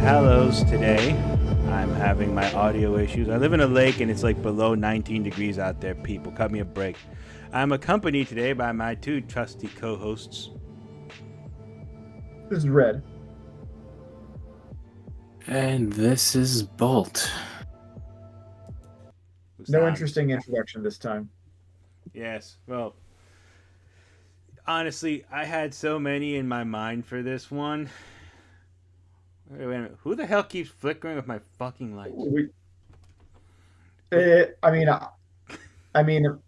Hallows today. I'm having my audio issues. I live in a lake and it's like below 19 degrees out there, people. Cut me a break. I'm accompanied today by my two trusty co hosts. This is Red. And this is Bolt. No interesting introduction this time. Yes, well, honestly, I had so many in my mind for this one. Wait a minute. Who the hell keeps flickering with my fucking lights? I mean, I mean,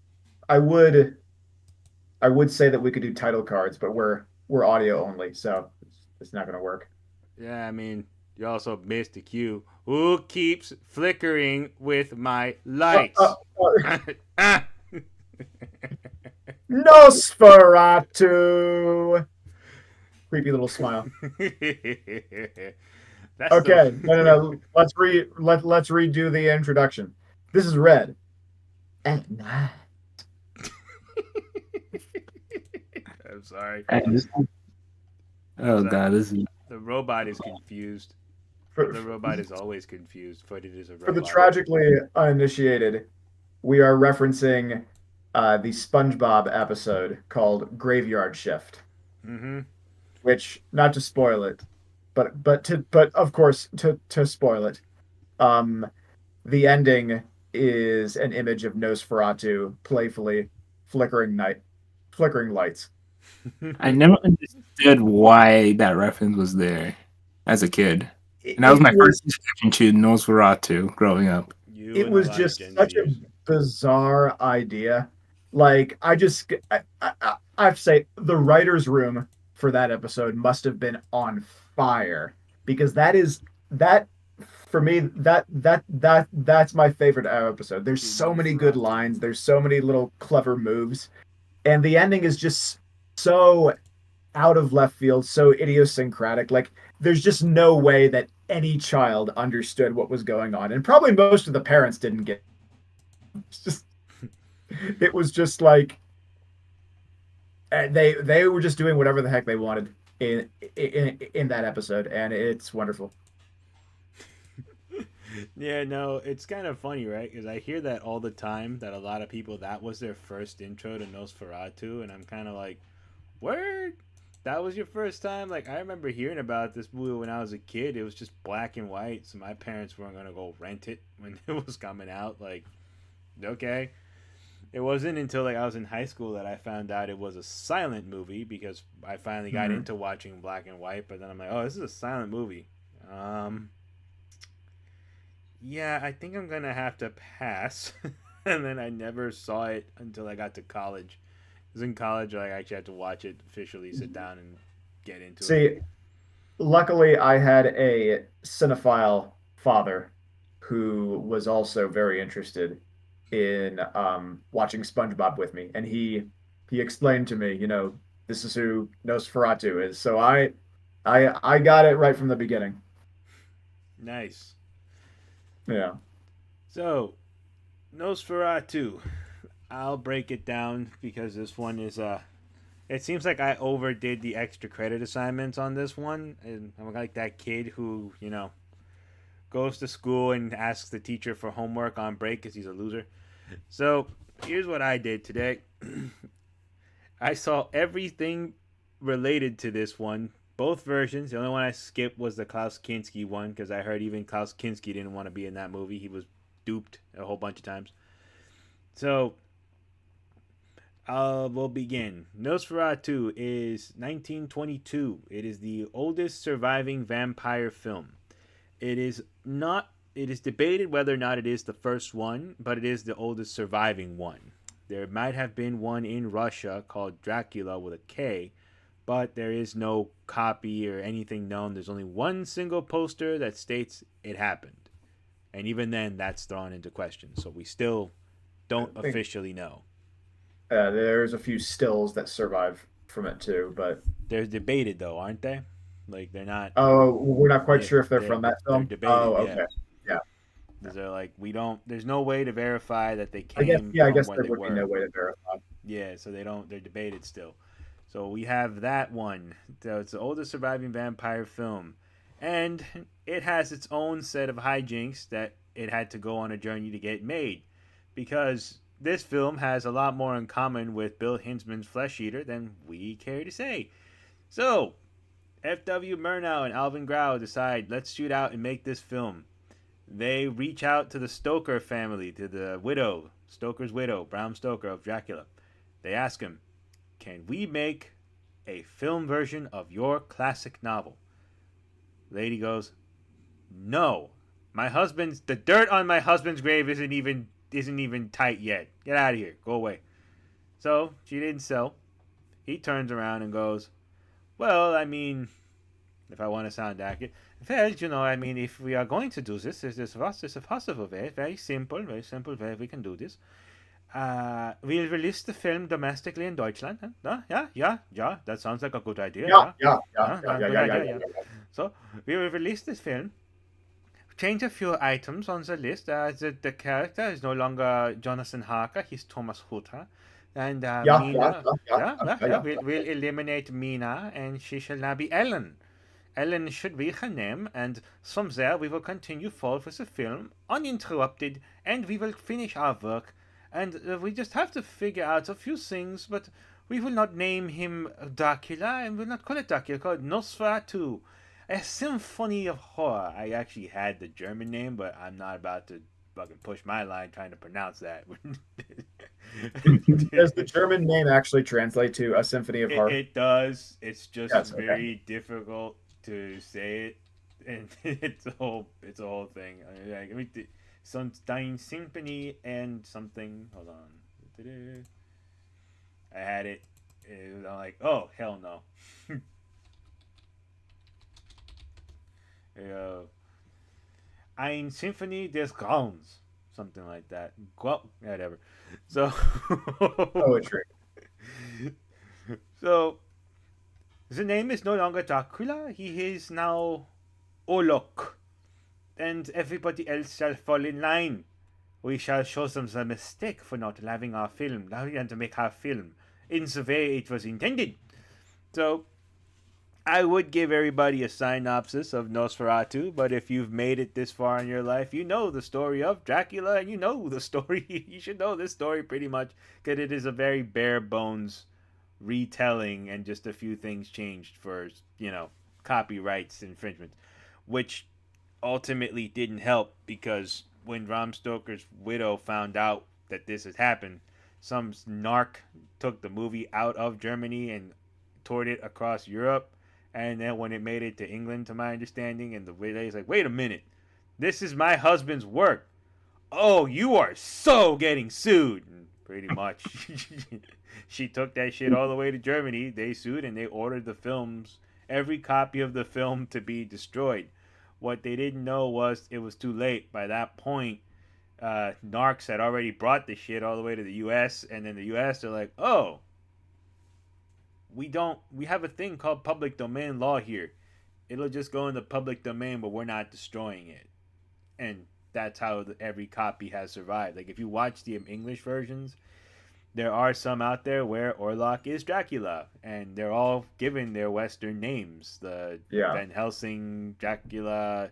I would, I would say that we could do title cards, but we're audio only, so it's not going to work. Yeah, I mean, you also missed the cue. Who keeps flickering with my lights? Nosferatu. Creepy little smile. Okay, no. Let's redo the introduction. This is Red. At night. I'm sorry. Oh god, this is The robot is confused. The robot is always confused, but it is a robot. For the tragically uninitiated, we are referencing the SpongeBob episode called Graveyard Shift. Mm-hmm. Which, not to spoil it, but of course to spoil it, the ending is an image of Nosferatu playfully flickering lights. I never understood why that reference was there as a kid. And that was my first introduction to Nosferatu growing up. It was just such a bizarre idea. Like, I have to say, the writer's room for that episode must have been on fire, because that's my favorite episode. There's so many good lines, there's so many little clever moves, and the ending is just so out of left field, so idiosyncratic. Like, there's just no way that any child understood what was going on, and probably most of the parents didn't get it. It was just like they were just doing whatever the heck they wanted in that episode, and it's wonderful. Yeah, no, it's kind of funny, right? Because I hear that all the time, that a lot of people, that was their first intro to Nosferatu, and I'm kind of like, word? That was your first time? Like, I remember hearing about this movie when I was a kid. It was just black and white, so my parents weren't going to go rent it when it was coming out. Like, okay. It wasn't until like I was in high school that I found out it was a silent movie, because I finally got into watching black and white. But then I'm like, oh, this is a silent movie. Yeah, I think I'm gonna have to pass. And then I never saw it until I got to college. Because in college, I actually had to watch it officially, sit down and get into it. See, luckily I had a cinephile father who was also very interested in watching SpongeBob with me, and he explained to me, this is who Nosferatu is. So I got it right from the beginning. Nice. Yeah. So, Nosferatu. I'll break it down because this one is it seems like I overdid the extra credit assignments on this one, and I'm like that kid who, goes to school and asks the teacher for homework on break because he's a loser. So, here's what I did today. I saw everything related to this one, both versions. The only one I skipped was the Klaus Kinski one, because I heard even Klaus Kinski didn't want to be in that movie. He was duped a whole bunch of times. So, we'll begin. Nosferatu is 1922. It is the oldest surviving vampire film. It is debated whether or not it is the first one, but it is the oldest surviving one. There might have been one in Russia called Dracula with a K, but there is no copy or anything known. There's only one single poster that states it happened. And even then, that's thrown into question. So we still don't officially know. There's a few stills that survive from it too, but they're debated though, aren't they? Like, they're not. Oh, we're not quite sure if they're from that film. Debated, okay, yeah. They're like, we don't. There's no way to verify that they came. I guess there would be no way to verify. Yeah, so they don't. They're debated still. So we have that one. So it's the oldest surviving vampire film. And it has its own set of hijinks that it had to go on a journey to get made. Because this film has a lot more in common with Bill Hinzman's Flesh Eater than we care to say. So, F.W. Murnau and Alvin Grau decide, let's shoot out and make this film. They reach out to the Stoker family, to the widow, Stoker's widow, Bram Stoker of Dracula. They ask him, can we make a film version of your classic novel? Lady goes, no. The dirt on my husband's grave isn't even tight yet. Get out of here. Go away. So she didn't sell. He turns around and goes, well, I mean, if I want to sound accurate, well, I mean, if we are going to do this, there's a possible way, very simple way we can do this. We'll release the film domestically in Deutschland. Huh? Yeah. That sounds like a good idea. Yeah. So we will release this film. Change a few items on the list. The character is no longer Jonathan Harker. He's Thomas Hutter. And Mina, we'll eliminate Mina, and she shall now be Ellen. Ellen should be her name, and from there we will continue forward with the film, uninterrupted, and we will finish our work. And we just have to figure out a few things, but we will not name him Dracula, and we'll not call it Dracula, call it Nosferatu, a symphony of horror. I actually had the German name, but I'm not about to fucking push my line trying to pronounce that. Does the German name actually translate to a symphony of horror? It does. It's just very difficult to say it, and it's a whole thing. I mean, Sunstein Symphony and something. Hold on. I had it. I'm like, oh hell no. Ein Symphony des Grauens, something like that. Well, whatever. So poetry. So the name is no longer Dracula. He is now Olok, and everybody else shall fall in line. We shall show them the mistake for not having our film, allowing to make our film in the way it was intended. So I would give everybody a synopsis of Nosferatu, but if you've made it this far in your life, you know the story of Dracula, and you know the story. You should know this story pretty much, because it is a very bare bones retelling, and just a few things changed for, copyrights infringements, which ultimately didn't help, because when Bram Stoker's widow found out that this had happened, some narc took the movie out of Germany and toured it across Europe. And then when it made it to England, to my understanding, and the lady's like, wait a minute, this is my husband's work. Oh, you are so getting sued. And pretty much, she took that shit all the way to Germany. They sued, and they ordered every copy of the film to be destroyed. What they didn't know was it was too late. By that point, narcs had already brought the shit all the way to the U.S., and then the U.S., they're like, oh, we have a thing called public domain law here. It'll just go in the public domain, but we're not destroying it. And that's how every copy has survived. Like, if you watch the English versions, there are some out there where Orlok is Dracula, and they're all given their Western names. The Van Helsing, Dracula,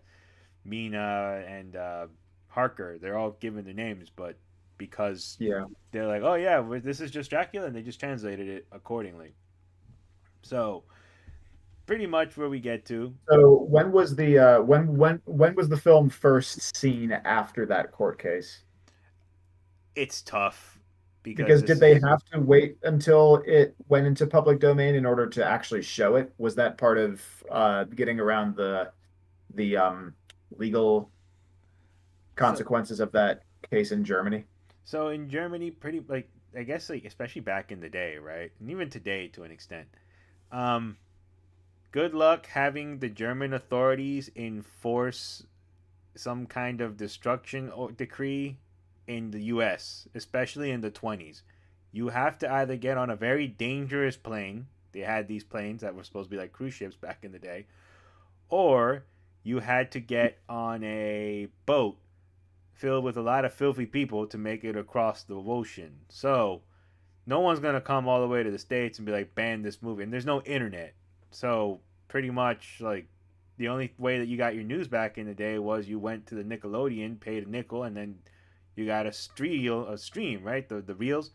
Mina, and Harker, they're all given the names, but because they're like, oh yeah, this is just Dracula, and they just translated it accordingly. So, pretty much where we get to. So, when was the when was the film first seen after that court case? It's tough because did they have to wait until it went into public domain in order to actually show it? Was that part of getting around the legal consequences of that case in Germany? So in Germany, I guess especially back in the day, right, and even today to an extent. Good luck having the German authorities enforce some kind of destruction or decree in the US, especially in the 20s. You have to either get on a very dangerous plane. They had these planes that were supposed to be like cruise ships back in the day. Or you had to get on a boat filled with a lot of filthy people to make it across the ocean. So no one's going to come all the way to the States and be like, ban this movie. And there's no internet. So pretty much, like, the only way that you got your news back in the day was you went to the Nickelodeon, paid a nickel, and then you got a stream, right? The reels.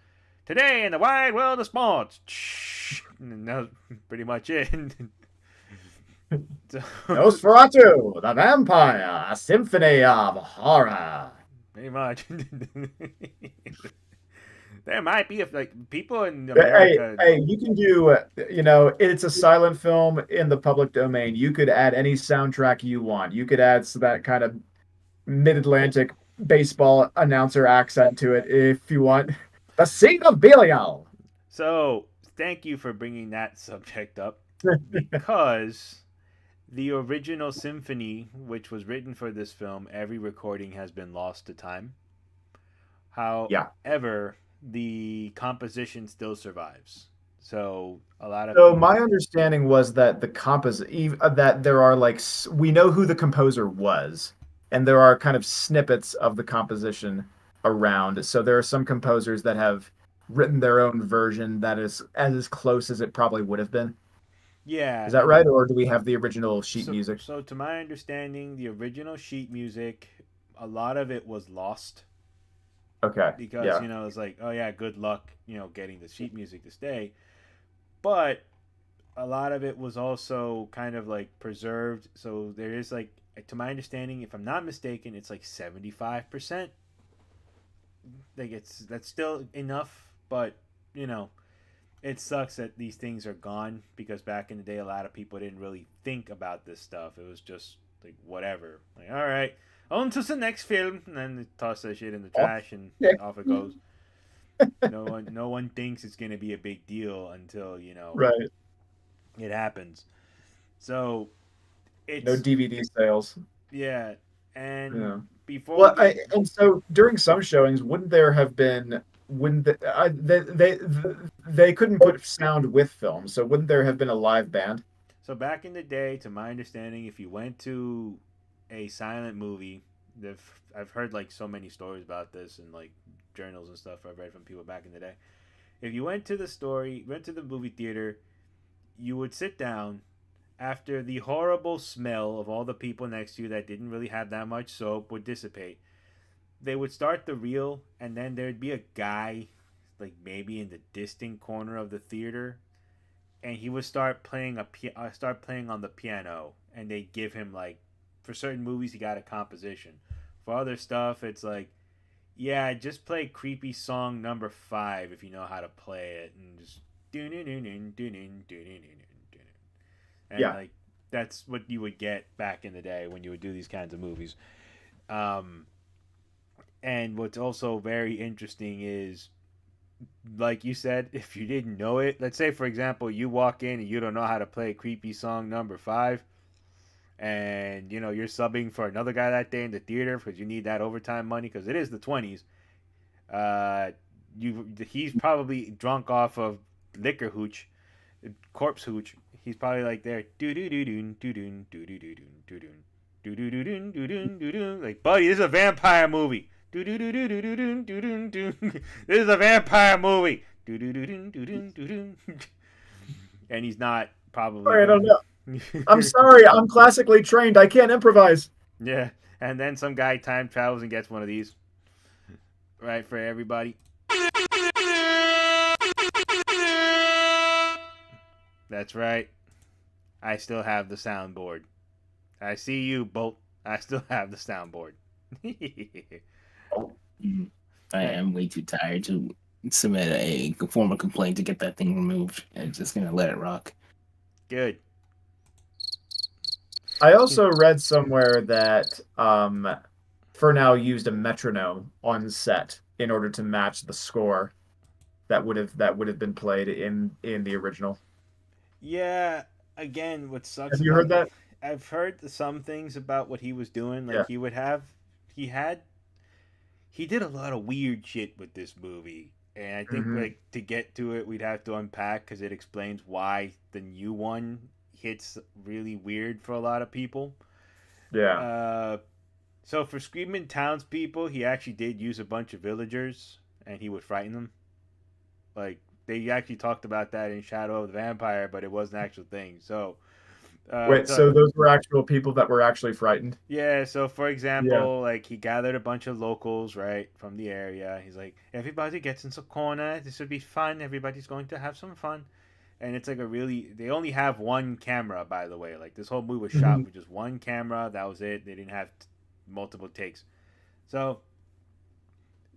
Today in the wide world of sports. And that was pretty much it. So, Nosferatu, the Vampire, a Symphony of Horror. pretty much. There might be if like people in Hey, America. hey, you can do, it's a silent film in the public domain. You could add any soundtrack you want. You could add that kind of mid-Atlantic baseball announcer accent to it if you want. The Scene of Belial. So thank you for bringing that subject up because the original symphony, which was written for this film, every recording has been lost to time. Yeah. However, the composition still survives. So a lot of So people, my understanding was that that there are we know who the composer was, and there are kind of snippets of the composition around. So there are some composers that have written their own version that is as close as it probably would have been. yeah. Is that right, or do we have the original sheet music? So to my understanding, the original sheet music, a lot of it was lost Okay. because Yeah. it's like, oh yeah, good luck, getting the sheet music to stay. But a lot of it was also kind of like preserved. So there is like, to my understanding, if I'm not mistaken, it's like 75%. Like that's still enough, but it sucks that these things are gone because back in the day, a lot of people didn't really think about this stuff. It was just like whatever, like all right, on to the next film, and then they toss that shit in the trash and off it goes. No one thinks it's gonna be a big deal until Right. it happens. So No it's DVD sales. yeah, and Yeah. before Well, we get and so during some showings, wouldn't there have been wouldn't they couldn't put sound with film, so wouldn't there have been a live band? so back in the day, to my understanding, if you went to a silent movie, I've heard like so many stories about this and like journals and stuff I've read from people back in the day. If you went to the movie theater, you would sit down after the horrible smell of all the people next to you that didn't really have that much soap would dissipate. They would start the reel, and then there'd be a guy, like maybe in the distant corner of the theater, and he would start playing on the piano, and they'd give him like, for certain movies he got a composition. For other stuff, it's like, yeah, just play creepy song number 5 if you know how to play it, and just and Yeah. like that's what you would get back in the day when you would do these kinds of movies. Um, and what's also very interesting is, like you said, if you didn't know it, let's say for example, you walk in and you don't know how to play creepy song number 5, and you're subbing for another guy that day in the theater because you need that overtime money because it is the 20s. Uh, he's probably drunk off of liquor hooch, corpse hooch. He's probably like there, do do do do do do do do do do do do do do do do do do. Like, buddy, this is a vampire movie. Do do do do do do do do do. This is a vampire movie. Do do do do do do do do. And he's not probably. Sorry, I don't know. I'm sorry, I'm classically trained. I can't improvise. Yeah, and then some guy time travels and gets one of these, right, for everybody. That's right. I still have the soundboard. I see you, Bolt. I still have the soundboard. I am way too tired to submit a formal complaint to get that thing removed. I'm just gonna let it rock. Good. I also read somewhere that Furnow used a metronome on set in order to match the score that would have been played in the original. Yeah. Again, what sucks Have you about heard that? I've heard some things about what he was doing. Yeah. Like he did a lot of weird shit with this movie, and I think Mhm. like to get to it, we'd have to unpack because it explains why the new one hits really weird for a lot of people. Yeah. So for screaming townspeople, he actually did use a bunch of villagers, and he would frighten them. Like they actually talked about that in Shadow of the Vampire, but it wasn't an actual thing. So Wait, so those were actual people that were actually frightened? Yeah, so for Yeah. example, like he gathered a bunch of locals, right, from the area. He's like, everybody gets into a corner. This would be fun. Everybody's going to have some fun. And it's like a really, they only have one camera, by the way. Like this whole movie was shot Mhm. with just one camera. That was it. They didn't have multiple takes. So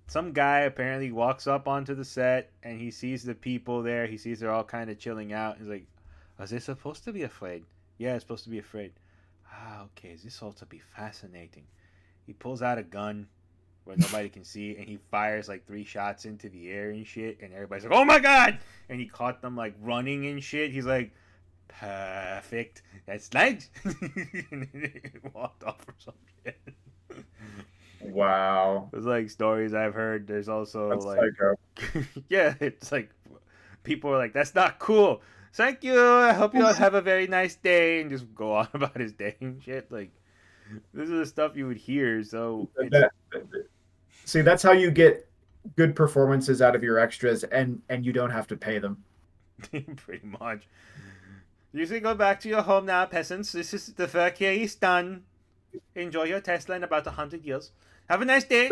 some guy apparently walks up onto the set and he sees the people there. He sees they're all kind of chilling out. He's like, "Are they supposed to be afraid?" "Yeah, it's supposed to be afraid." "Ah, okay. This ought to be fascinating." He pulls out a gun where nobody can see and he fires like 3 shots into the air and shit. And everybody's like, "Oh my god!" And he caught them like running and shit. He's like, "Perfect. That's nice." And then he walked off or some shit. Wow. There's like stories I've heard. There's also That's like, psycho. yeah, it's like people are like, "That's not cool." "Thank you. I hope you all have a very nice day," and just go on about his day and shit. Like this is the stuff you would hear. So it's That, see, that's how you get good performances out of your extras, and you don't have to pay them. pretty much. You can go back to your home now, peasants. This is the fur care is done. Enjoy your Tesla in about 100 years. Have a nice day.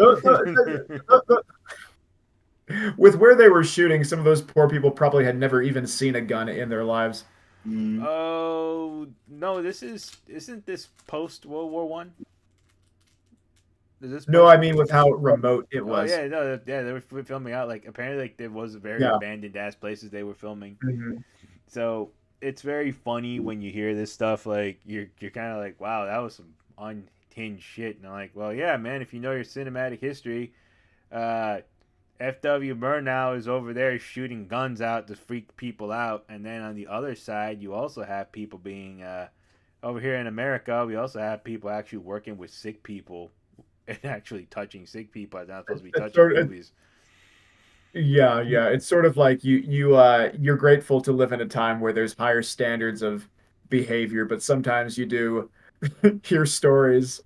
With where they were shooting, some of those poor people probably had never even seen a gun in their lives. Mm. Oh no! Isn't this post World War One? Is this No, post? I mean with how remote it Oh was. yeah, no, yeah, they were filming out like apparently like there was very Yeah. abandoned ass places they were filming. Mhm. So it's very funny when you hear this stuff. Like you're kind of like, wow, that was some unhinged shit. And I'm like, well, yeah, man, if you know your cinematic history, uh, F.W. Murnau is over there shooting guns out to freak people out, and then on the other side, you also have people being over here in America. We also have people actually working with sick people and actually touching sick people. They're not supposed to be It's touching sort of, boobies. yeah, yeah. It's sort of like you're grateful to live in a time where there's higher standards of behavior, but sometimes you do hear stories.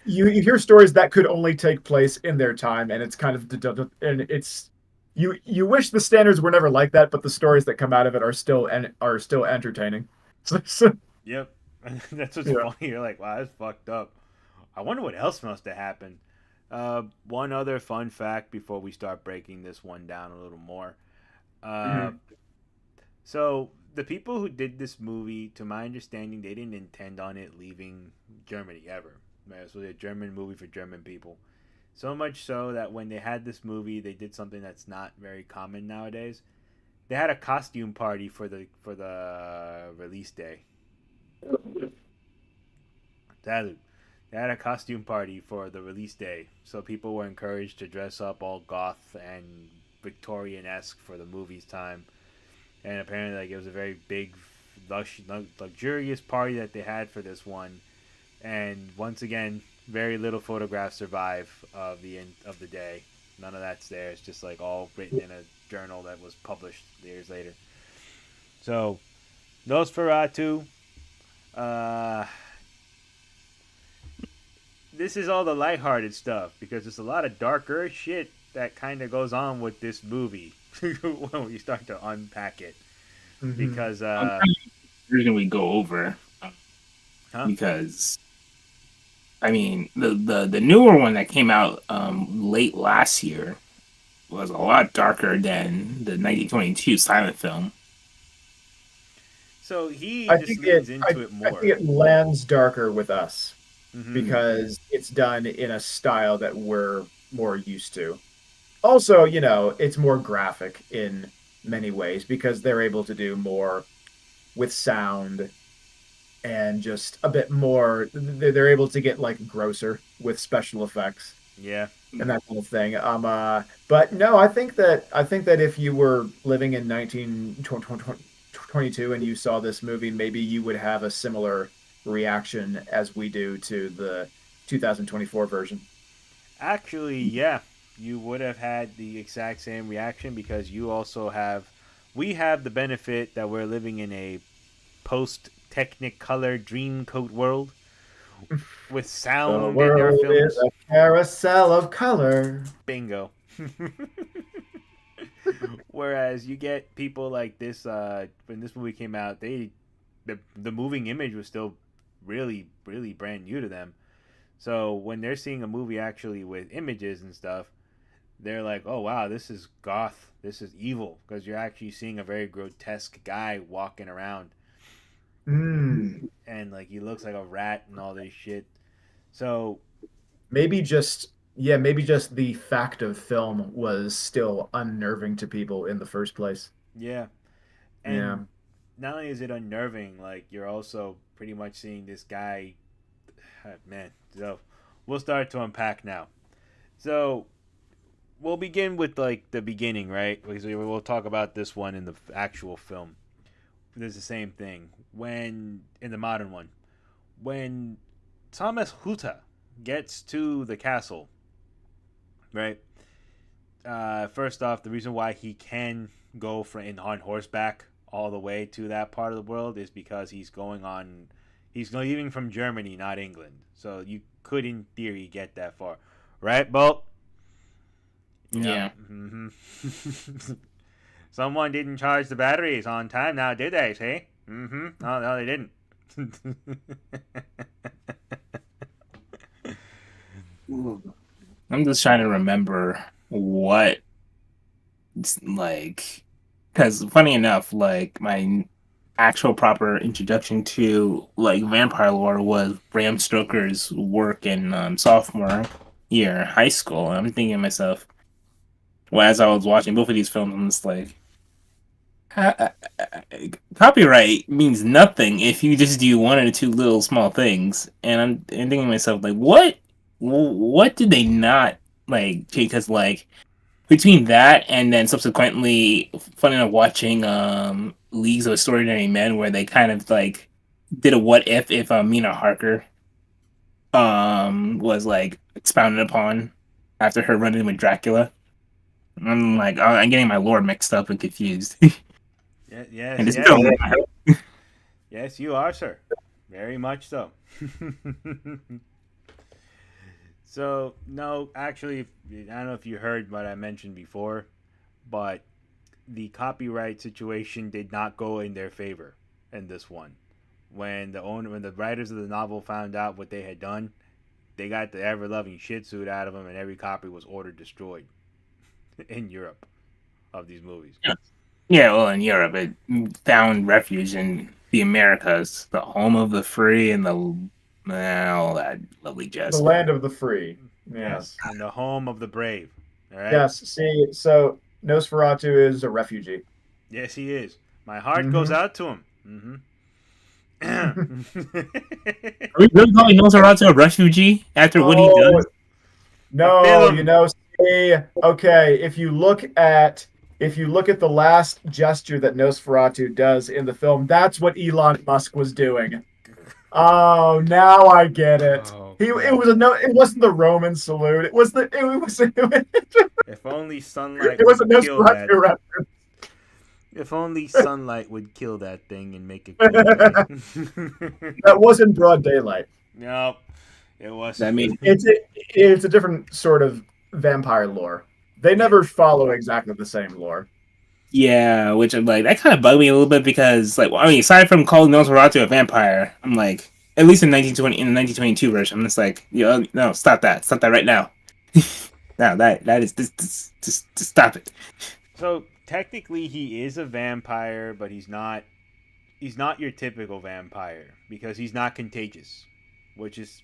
You hear stories that could only take place in their time, and it's kind of and it's you wish the standards were never like that, but the stories that come out of it are still entertaining. So, Yep, that's what's yeah. funny. You're like, wow, that's fucked up. I wonder what else must have happened. One other fun fact before we start breaking this one down a little more. Uh, Mhm. so the people who did this movie, to my understanding, they didn't intend on it leaving Germany ever. Right? It was a German movie for German people. So much so that when they had this movie, they did something that's not very common nowadays. They had a costume party for the release day. That They had a costume party for the release day, so people were encouraged to dress up all goth and Victorian esque for the movie's time. And apparently, like it was a very big, luxurious party that they had for this one. And once again, very little photographs survive of the day. None of that's there. It's just like all written in a journal that was published years later. So Nosferatu. Uh, this is all the lighthearted stuff because there's a lot of darker shit that kind of goes on with this movie when you start to unpack it. Mhm. Because, I'm trying to version we go over huh? because I mean the newer one that came out late last year was a lot darker than the 1922 silent film. So he I just think leans into it I think more. it lands darker with us Mm-hmm. because it's done in a style that we're more used to. Also, it's more graphic in many ways because they're able to do more with sound and just a bit more. They're able to get like grosser with special effects Yeah. and that kind of thing. But no, I think that if you were living in 1922 and you saw this movie, maybe you would have a similar reaction as we do to the 2024 version. Actually, yeah. You would have had the exact same reaction because you also have. We have the benefit that we're living in a post Technicolor Dreamcoat world with The sound in our world is films. a carousel of color. Bingo. Whereas you get people like this, when this movie came out, the moving image was still really really brand new to them. So when they're seeing a movie actually with images and stuff, they're like, "Oh wow, this is goth. This is evil," because you're actually seeing a very grotesque guy walking around, Mm. and like he looks like a rat and all this shit. So Maybe just yeah, maybe just the fact of film was still unnerving to people in the first place. yeah, Yeah. and not only is it unnerving, like you're also pretty much seeing this guy. Man, so we'll start to unpack now. So we'll begin with like the beginning, right? Because we'll talk about this one in the actual film. There's the same thing when in the modern one when Thomas Huta gets to the castle, right? First off, the reason why he can go on horseback all the way to that part of the world is because he's leaving from Germany, not England. So you could, in theory, get that far, right, Bolt? Yeah. Mm-hmm. Someone didn't charge the batteries on time now, did they? See? Mm-hmm. Oh, no, they didn't. I'm just trying to remember what, like, because funny enough, like my actual proper introduction to like vampire lore was Bram Stoker's work in sophomore year high school. I'm thinking to myself, well, as I was watching both of these films, I'm just like, "Ha- copyright means nothing if you just do one or two little small things." And I'm thinking to myself, like, what did they not like? Because like between that and then subsequently, funny enough, watching Leagues of Extraordinary Men, where they kind of like did a what if Mina Harker was like expounded upon after her run-in with Dracula. I'm like, I'm getting my lore mixed up and confused. Yes, And it's yes, still yes, you are, sir. Very much so. So, no, actually, I don't know if you heard what I mentioned before, but the copyright situation did not go in their favor in this one. When the writers of the novel found out what they had done, they got the ever loving shit suit out of them, and every copy was ordered destroyed in Europe of these movies. yeah. Well, in Europe, it found refuge in the Americas, the home of the free and the all that lovely The jazz. land of the free. Yes, Yes. and the home of the brave. All right. Yes. See, so Nosferatu is a refugee. Yes, he is. My heart goes Mhm. out to him. Mm-hmm. Are we really calling Nosferatu a refugee after what he Oh does? no, film. see, okay, if you look at the last gesture that Nosferatu does in the film, that's what Elon Musk was doing. Oh, now I get it. Oh, It crap. was a no. It wasn't the Roman salute. If only sunlight it was a would kill that. Nosferatu reference. If only sunlight would kill that thing and make it go away. That was in broad daylight. No, it I wasn't. mean, It's a different sort of vampire lore. They never follow exactly the same lore. yeah, which I'm like that kind of bugged me a little bit because, like, I mean, aside from calling Nosferatu a vampire, I'm like, at least in 1920 in the 1922 version, I'm just like, yo, no, stop that right now. No, that is just stop it. So technically, he is a vampire, but he's not. He's not your typical vampire because he's not contagious, which is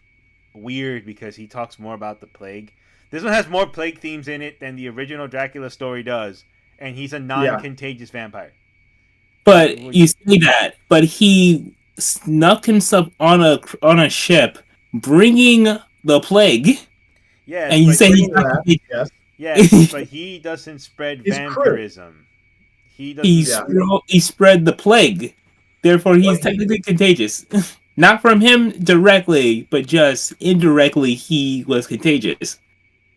weird because he talks more about the plague. This one has more plague themes in it than the original Dracula story does, and he's a Yeah. non-contagious vampire. But you say that, but he snuck himself on a ship, bringing the plague, Yes, and you but say he's Bringing not that, contagious. yes. yes, but he doesn't spread His crew. vampirism. He doesn't. He spread the plague, therefore he's But technically contagious. Not from him directly, but just indirectly, he was contagious.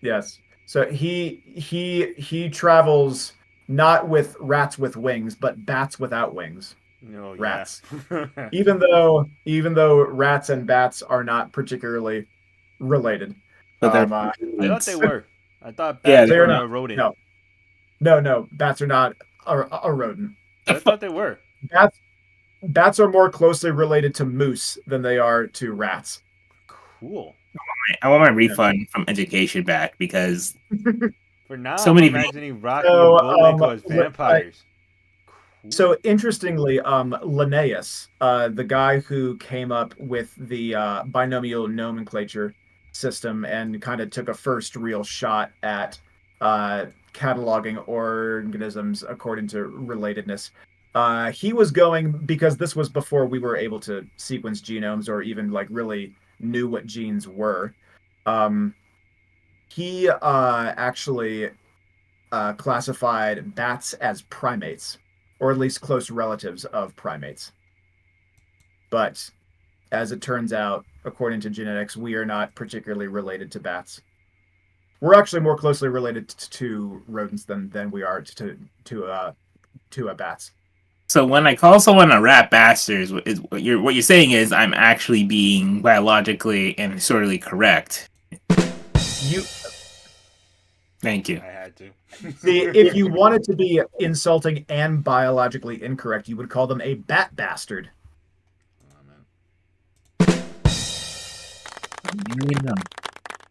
Yes. So he travels not with rats with wings, but bats without wings. No, Rats. yeah. Even though rats and bats are not particularly related. But they're I thought they were. I thought Yeah, bats They were are not. a rodent. No, bats are not a rodent. I thought they were. Bats bats are more closely related to moose than they are to rats. Cool. I want my Yeah. refund from education back because For now, so I'm many. imagining Rocky and So, Bullwinkle as vampires. Cool. so interestingly, Linnaeus, the guy who came up with the binomial nomenclature system and kind of took a first real shot at cataloging organisms according to relatedness. He was going because this was before we were able to sequence genomes or even like really knew what genes were. Um, he actually classified bats as primates, or at least close relatives of primates. But as it turns out, according to genetics, we are not particularly related to bats. We're actually more closely related to rodents than we are to bats. So when I call someone a rat bastard, is what you're saying is I'm actually being biologically and historically correct. You Thank you. I had to. see, if you wanted to be insulting and biologically incorrect, you would call them a bat bastard. Oh, man.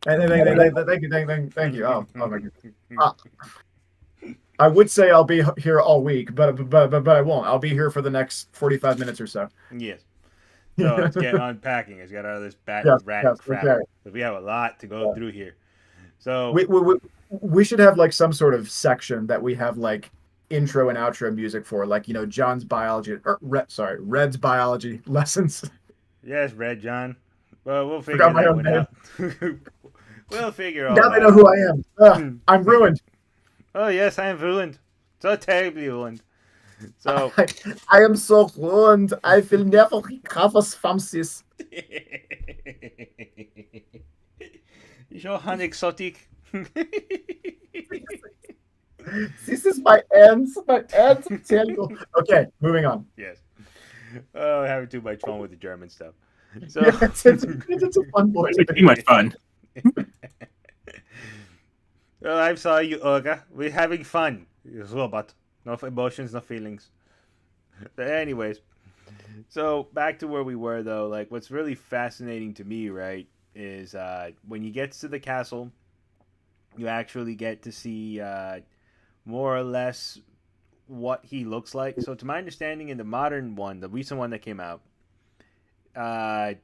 Thank you. Oh my goodness. Uh, I would say I'll be here all week, but I won't. I'll be here for the next 45 minutes or so. Yes. So let's Yes, get unpacking. Let's get out of this bat and rat yes, crap. okay. We have a lot to go Yeah. through here. So We should have like some sort of section that we have like intro and outro music for, like John's biology or Red's biology lessons. yes, Red John. Well, we'll figure Forgot my that own one name. out. We'll figure all Now they that know who out. I am. I'm ruined. Oh yes, I am ruined. So terribly ruined. So I, I am so ruined. I will never recover from this. Johann exotic. This is my end. My end. Terrible. Okay, moving on. Yes. Oh, having too much fun with the German stuff. So Yeah, it's a fun boy. It's too much fun. well, I'm sorry, you ogre. We're having fun. It's robot. No emotions, no feelings. But anyways, so back to where we were though. Like, what's really fascinating to me, right, is when you get to the castle, you actually get to see more or less what he looks like. So, to my understanding, in the modern one, the recent one that came out, uh,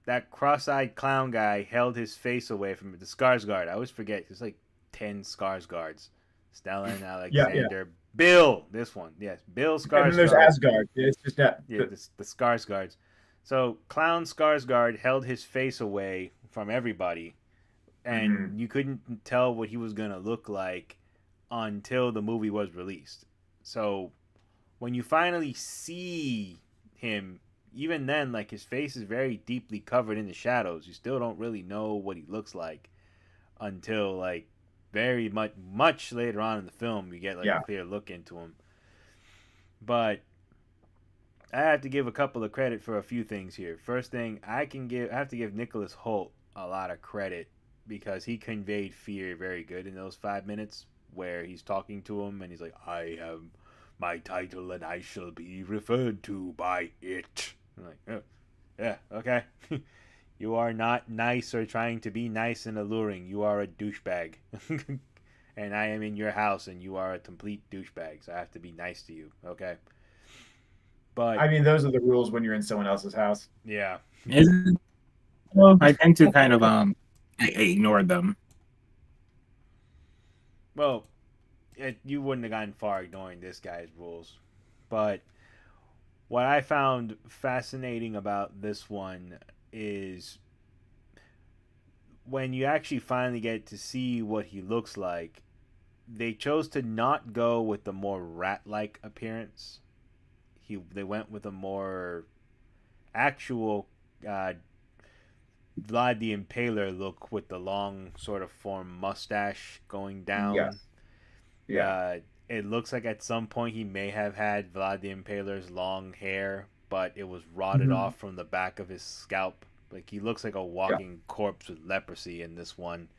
that cross-eyed clown guy held his face away from the Skarsgård. I always forget. There's like 10 Skarsgårds. Stellan, Yeah. Alexander, Bill. This one, yes, Bill And then there's Skarsgård. Asgard. It's just that. Yeah, the Skarsgårds. So Clown Skarsgård held his face away from everybody, and you couldn't tell what he was gonna look like until the movie was released. So when you finally see him, even then, like his face is very deeply covered in the shadows. You still don't really know what he looks like until like very much later on in the film. You get like Yeah. a clear look into him. But I have to give a couple of credit for a few things here. First thing, I have to give Nicholas Holt a lot of credit because he conveyed fear very good in those 5 minutes where he's talking to him and he's like, "I have my title and I shall be referred to by it." I'm like, oh, yeah, okay. You are not nice or trying to be nice and alluring. You are a douchebag. And I am in your house and you are a complete douchebag. So I have to be nice to you, okay? But I mean, those are the rules when you're in someone else's house. yeah. Well, I tend to kind of ignore them. Well, you wouldn't have gotten far ignoring this guy's rules. But what I found fascinating about this one is when you actually finally get to see what he looks like, they chose to not go with the more rat-like appearance. They went with a more actual Vlad the Impaler look with the long sort of form mustache going down. Yes. Yeah. It looks like at some point he may have had Vlad the Impaler's long hair, but it was rotted off from the back of his scalp. Like he looks like a walking corpse with leprosy in this one.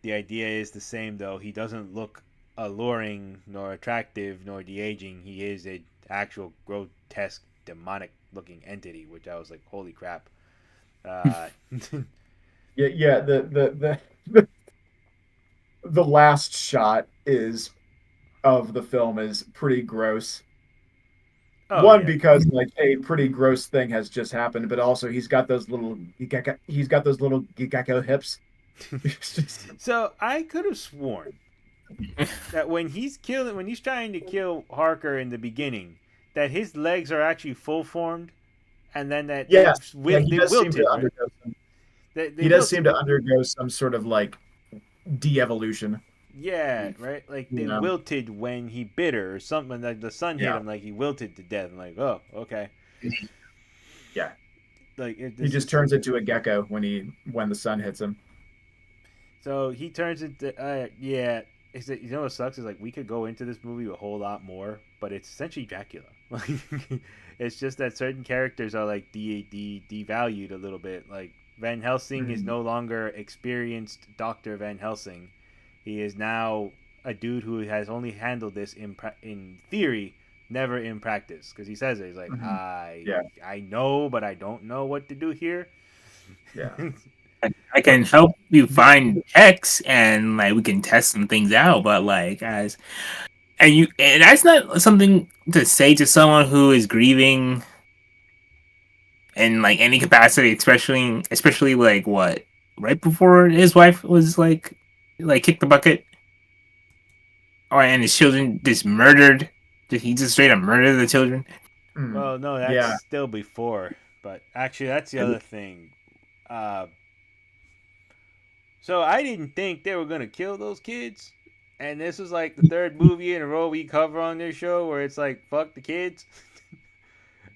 The idea is the same though. He doesn't look alluring nor attractive nor de-aging. He is a actual grotesque demonic looking entity, which I was like, holy crap. Uh, Yeah. The last shot is of the film is pretty gross. oh One, yeah. because like a pretty gross thing has just happened, but also he's got those little gecko hips. It's just- So I could have sworn that when he's trying to kill Harker in the beginning, that his legs are actually full formed, and then that yes, yeah, they wilted, right? They he does seem wilted. to undergo some sort of like de-evolution. Yeah, right. Like You they know? wilted when he bit her or something. Like the sun hit Yeah, him, like he wilted to death. I'm like, oh, okay. yeah. Like He this just is turns into a gecko when the sun hits him. so he turns into yeah. Is it, you know what sucks is like we could go into this movie a whole lot more, but it's essentially Dracula. Like it's just that certain characters are like devalued a little bit. Like Van Helsing is Mhm. no longer experienced Doctor Van Helsing. He is now a dude who has only handled this in theory, never in practice. Because he says it, he's like, Mhm. Yeah, I know, but I don't know what to do here. yeah. I can help you find X and like we can test some things out, but like as and that's not something to say to someone who is grieving in like any capacity, especially like what right before his wife was like kicked the bucket, or and his children just murdered. Did he just straight up murder the children? Mm. Well, no, that's Yeah. still before. But actually, that's the other thing. Uh, so I didn't think they were gonna kill those kids, and this is like the third movie in a row we cover on this show where it's like fuck the kids.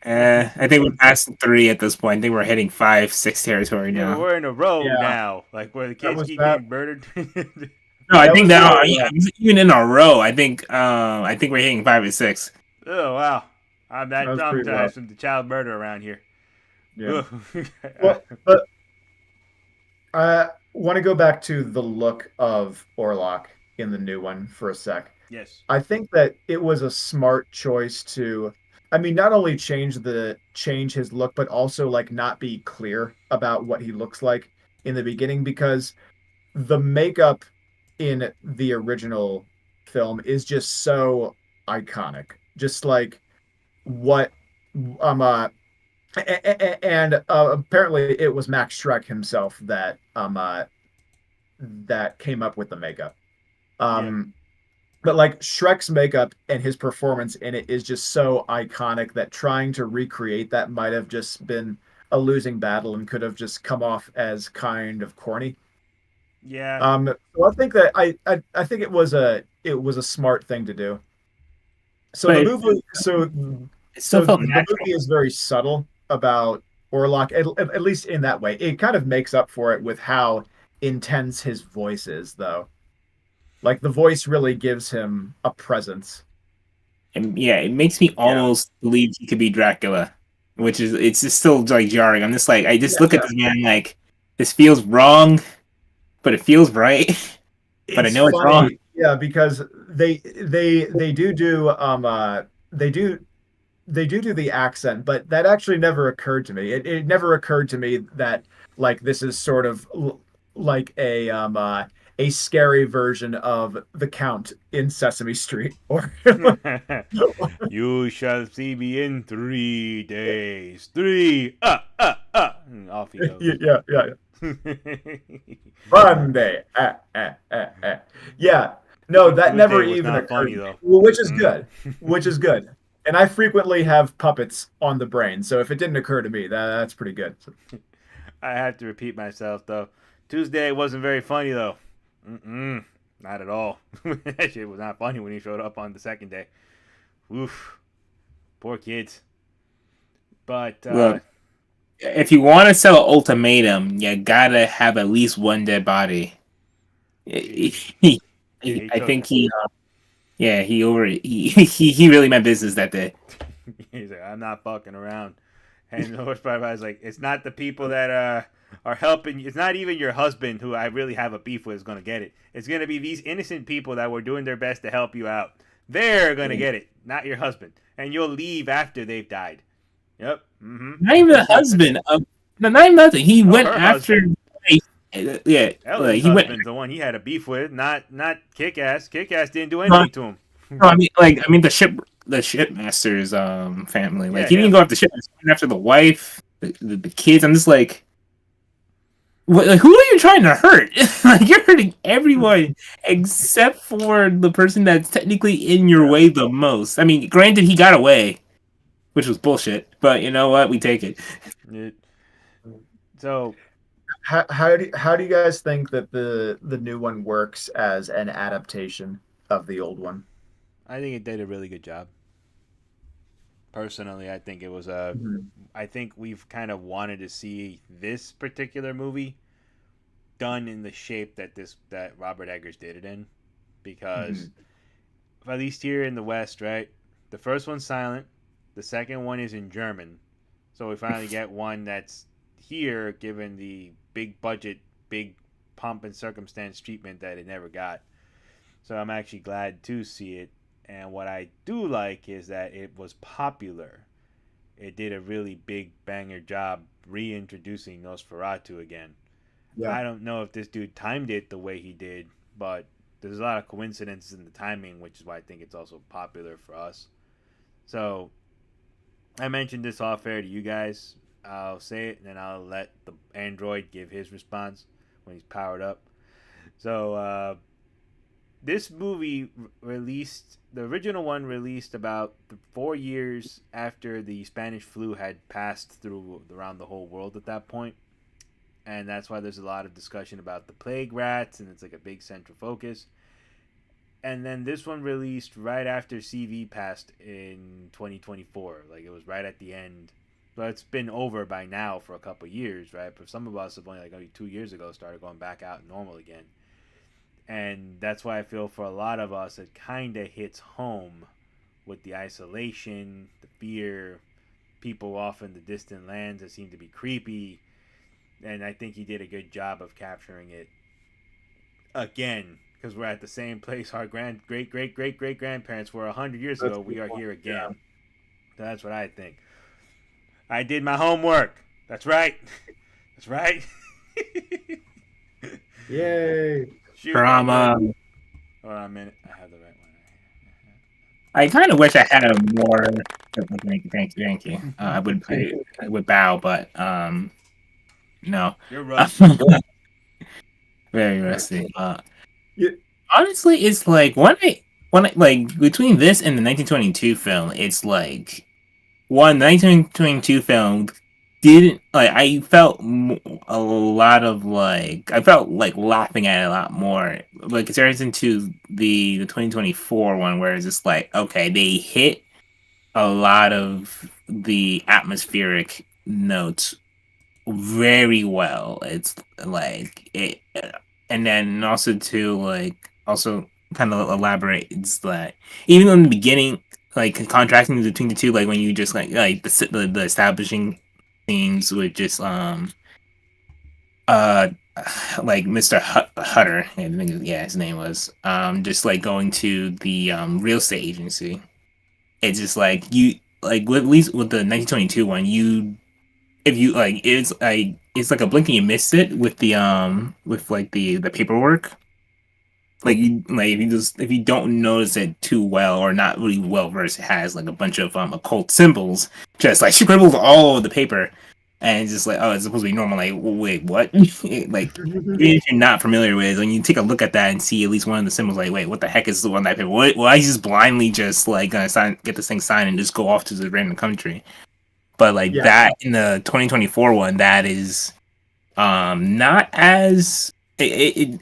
Like, I think we're past 3 at this point. I think we're hitting 5, 6 territory yeah, but now. we're in a row Yeah. now, like where the That kids was keep that. getting murdered. No, I That think was that the even in a row, I think we're hitting 5 or 6. Oh wow, I'm that that was pretty rough. traumatized from the child murder around here. Yeah. Well, but I want to go back to the look of Orlok in the new one for a sec. Yes. I think that it was a smart choice to, I mean, not only change his look, but also like not be clear about what he looks like in the beginning because the makeup in the original film is just so iconic. Just like what um uh and apparently it was Max Schreck himself that came up with the makeup. Yeah. Um but like Shrek's makeup and his performance in it is just so iconic that trying to recreate that might have just been a losing battle and could have just come off as kind of corny. Yeah. So I think that I think it was a smart thing to do. So But the movie so it still so felt the natural. movie is very subtle about Orlok, at least in that way. It kind of makes up for it with how intense his voice is, though. Like the voice really gives him a presence. And yeah, it makes me Yeah. almost believe he could be Dracula, which is it's just still like jarring. I'm just like I just Yeah, look at yeah. this man like this feels wrong, but it feels right. But I It's know it's wrong. funny, yeah, because they do they do do the accent, but that actually never occurred to me. It never occurred to me that like this is sort of like a scary version of the Count in Sesame Street, or You shall see me in 3 days. Three. And off he goes. yeah. Monday. Yeah. No, that never Tuesday was even not occurred funny to me. though. Well, which is Mm-mm. good. Which is good. And I frequently have puppets on the brain, so if it didn't occur to me, that's pretty good. I have to repeat myself though. Tuesday wasn't very funny though. Mm-mm. Not at all. That shit was not funny when he showed up on the second day. Oof. Poor kids. But Look, if you want to sell an ultimatum, you gotta have at least one dead body. he, he I took. think yeah, he really meant business that day. He's like, I'm not fucking around. And the worst part about it is like, it's not the people that are helping. It's not even your husband who I really have a beef with is gonna get it. It's gonna be these innocent people that were doing their best to help you out. They're gonna get it, not your husband. And you'll leave after they've died. Yep. Mm-hmm. Not even a husband. No, not even nothing. He Oh, went her after. husband. Yeah, Ellen's he went. husband's the one he had a beef with, not Kick Ass. Kick Ass didn't do No, anything to him. no, I mean the shipmaster's family. Like Yeah, he didn't him. go after the shipmaster. He went after the wife, the kids. I'm just like, what, like, who are you trying to hurt? Like you're hurting everyone except for the person that's technically in your Yeah. way the most. I mean, granted, he got away, which was bullshit. But you know what? We take it. It, so How do you guys think that the new one works as an adaptation of the old one? I think it did a really good job. Personally, I think it was a. Mhm. I think we've kind of wanted to see this particular movie done in the shape that Robert Eggers did it in, because Mhm. at least here in the West, right? The first one's silent, the second one is in German, so we finally get one that's here, given the big budget, big pomp and circumstance treatment that it never got. So I'm actually glad to see it. And what I do like is that it was popular. It did a really big banger job reintroducing Nosferatu again. Yeah. I don't know if this dude timed it the way he did, but there's a lot of coincidences in the timing, which is why I think it's also popular for us. So I mentioned this off air to you guys. I'll say it and then I'll let the android give his response when he's powered up. So this movie released, the original one released about 4 years after the Spanish flu had passed through around the whole world at that point, and that's why there's a lot of discussion about the plague rats, and it's like a big central focus. And then this one released right after CV passed in 2024, like it was right at the end. But it's been over by now for a couple of years, right? But some of us have only like maybe 2 years ago started going back out normal again, and that's why I feel for a lot of us it kind of hits home with the isolation, the fear, people off in the distant lands that seem to be creepy, and I think he did a good job of capturing it again, because we're at the same place our great grandparents were 100 years That's ago. a We good are point. here Yeah. again. So that's what I think. I did my homework. That's right. That's right. Yay. Shoot, Android. Drama. Hold on a minute. I have the right I kind of wish I had a more. Thank you. I would bow, but no. You're rusty. Very rusty. Yeah. Honestly, it's like when I like between this and the 1922 film, it's like one 1922 film didn't like I felt a lot of like I felt like laughing at it a lot more like comparison to the 2024 one where it's just like okay they hit a lot of the atmospheric notes very well. It's like it, and then also to like also kind of elaborate. It's that even in the beginning, like contrasting between the two, like when you just like the establishing scenes with just uh like Mr. Hutter, I think yeah his name was just like going to the real estate agency. It's just like you like with, at least with the 1922 one you if you like it's like a blink and you missed it with like the paperwork like you like if you don't notice it too well or not really well versed it has like a bunch of occult symbols just like scribbled all over the paper and it's just like oh it's supposed to be normal like wait what like even if you're not familiar with it when you take a look at that and see at least one of the symbols like wait what the heck is the one that paper what why is just blindly just like gonna sign get this thing signed and just go off to the random country but like Yeah. that in the 2024 one that is not as they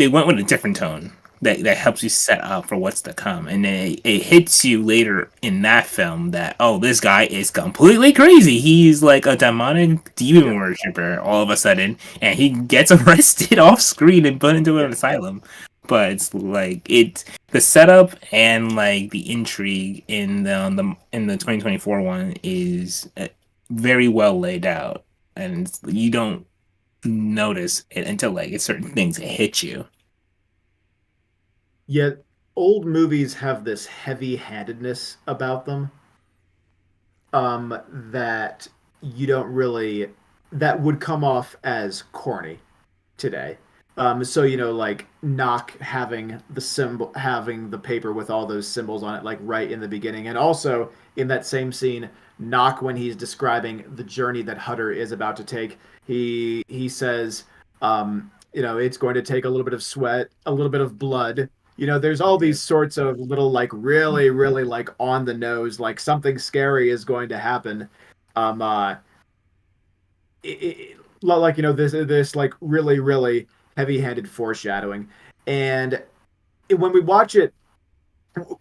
went with a different tone that helps you set up for what's to come and then it hits you later in that film that oh this guy is completely crazy he's like a demonic demon Yeah. worshiper all of a sudden and he gets arrested off screen and put into Yeah. an asylum but it's like it's the setup and like the intrigue in the 2024 one is very well laid out and you don't notice it until like it's certain things that hit you. Yet old movies have this heavy-handedness about them. that you don't really that would come off as corny today. So like Knock having having the paper with all those symbols on it, like right in the beginning, and also in that same scene, Knock when he's describing the journey that Hutter is about to take, he says, it's going to take a little bit of sweat, a little bit of blood. There's all Yeah. these sorts of little like really, really like on the nose, like something scary is going to happen. Um, uh, like this like really really heavy-handed foreshadowing, and when we watch it,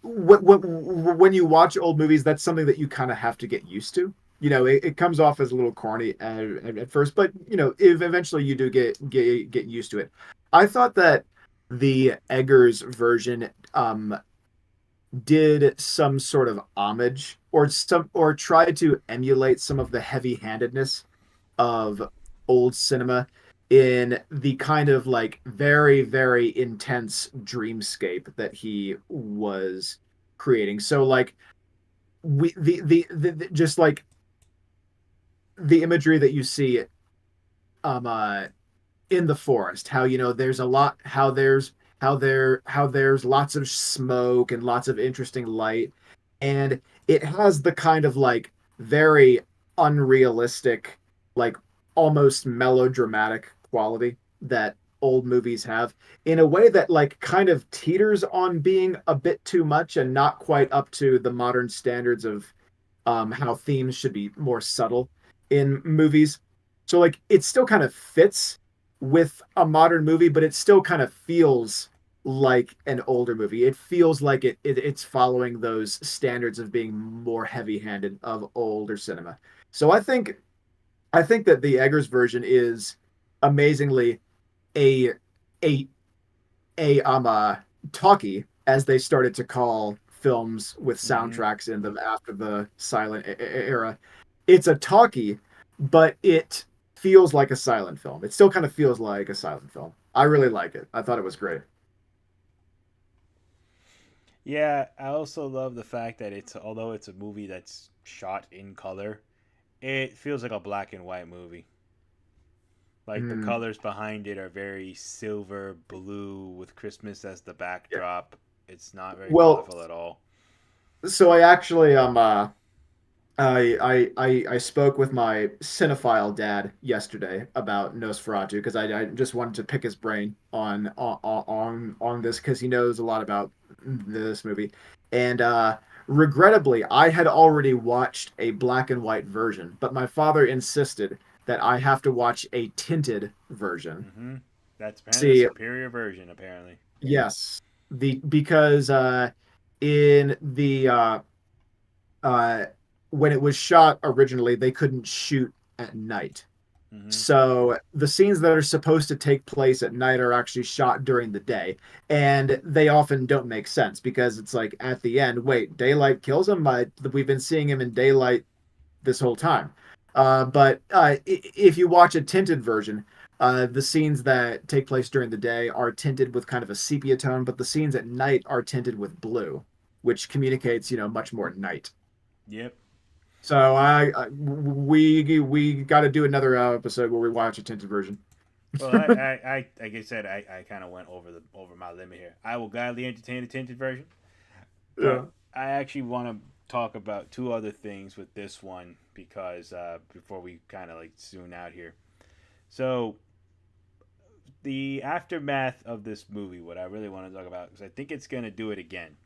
when you watch old movies, that's something that you kind of have to get used to. It comes off as a little corny at first, but if eventually you do get used to it. I thought that the Eggers version did some sort of homage or tried to emulate some of the heavy-handedness of old cinema in the kind of like very very intense dreamscape that he was creating. So like we the just like the imagery that you see um uh in the forest, how there's a lot how there's lots of smoke and lots of interesting light, and it has the kind of like very unrealistic, like almost melodramatic quality that old movies have, in a way that like kind of teeters on being a bit too much and not quite up to the modern standards of how themes should be more subtle in movies. So like it still kind of fits with a modern movie, but it still kind of feels like an older movie. It feels like it's following those standards of being more heavy-handed of older cinema. So I think that the Eggers version is amazingly a a a talkie, as they started to call films with Mm-hmm. soundtracks in them after the silent era. It's a talkie, but it feels like a silent film. It still kind of feels like a silent film. I really like it. I thought it was great. Yeah, I also love the fact that although it's a movie that's shot in color, it feels like a black and white movie. Like the Mm, colors behind it are very silver blue with Christmas as the yeah. backdrop. It's not very Well, colorful at all. so I actually I spoke with my cinephile dad yesterday about Nosferatu because I just wanted to pick his brain on this because he knows a lot about this movie, and regrettably I had already watched a black and white version, but my father insisted that I have to watch a tinted version. Mm-hmm. That's apparently the See, superior version. Apparently. yes, the because in the uh, when it was shot originally, they couldn't shoot at night. Mm-hmm. So the scenes that are supposed to take place at night are actually shot during the day. And they often don't make sense because it's like at the end, wait, daylight kills him? We've been seeing him in daylight this whole time. But if you watch a tinted version, the scenes that take place during the day are tinted with kind of a sepia tone, but the scenes at night are tinted with blue, which communicates, much more night. Yep. So we got to do another episode where we watch a tinted version. Well, I like I said, I kind of went over my limit here. I will gladly entertain the tinted version, Yeah. but I actually want to talk about two other things with this one because before we kind of like zoom out here. So the aftermath of this movie, what I really want to talk about, because I think it's gonna do it again.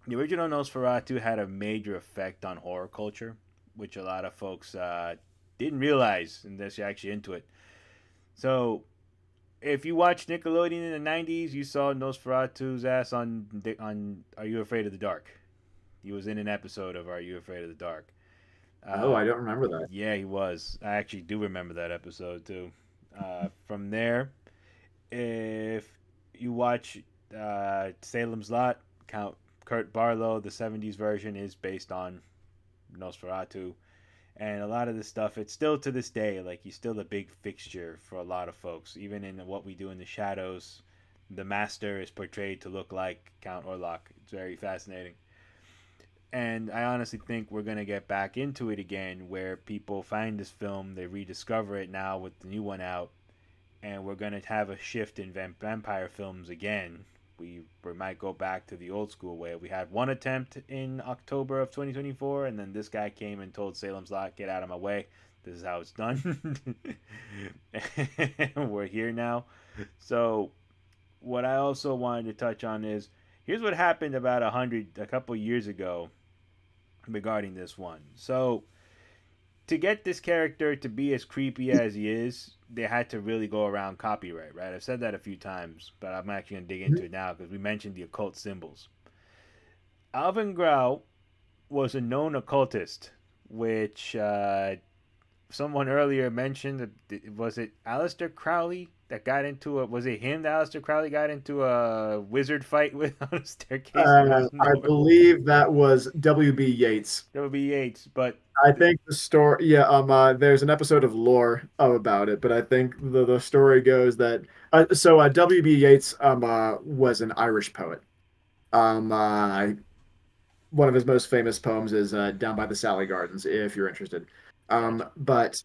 The original Nosferatu had a major effect on horror culture, which a lot of folks didn't realize unless you're actually into it. So if you watched Nickelodeon in the '90s, you saw Nosferatu's ass on Are You Afraid of the Dark? He was in an episode of Are You Afraid of the Dark? Oh, Uh, I don't remember that. yeah, he was. I actually do remember that episode too. From there, if you watch Salem's Lot, Count Kurt Barlow, the '70s version is based on Nosferatu, and a lot of this stuff, it's still to this day like he's still a big fixture for a lot of folks. Even in What We Do in the Shadows, the master is portrayed to look like Count Orlok. It's very fascinating. And I honestly think we're going to get back into it again where people find this film, they rediscover it now with the new one out, and we're going to have a shift in vampire films again. We might go back to the old school way. We had one attempt in October of 2024, and then this guy came and told Salem's Lot, get out of my way. This is how it's done. We're here now. So, what I also wanted to touch on is here's what happened about a couple years ago regarding this one. So, to get this character to be as creepy as he is, they had to really go around copyright, right? I've said that a few times, but I'm actually going to dig into it now because we mentioned the occult symbols. Alvin Grau was a known occultist, which someone earlier mentioned. Was it Aleister Crowley that got into a? Was it him that Aleister Crowley got into a wizard fight with on a staircase? I believe that was W.B. Yeats. W.B. Yeats, but I think the story, yeah, there's an episode of Lore about it, but I think the story goes that W.B. Yeats was an Irish poet. One of his most famous poems is "Down by the Sally Gardens," if you're interested. But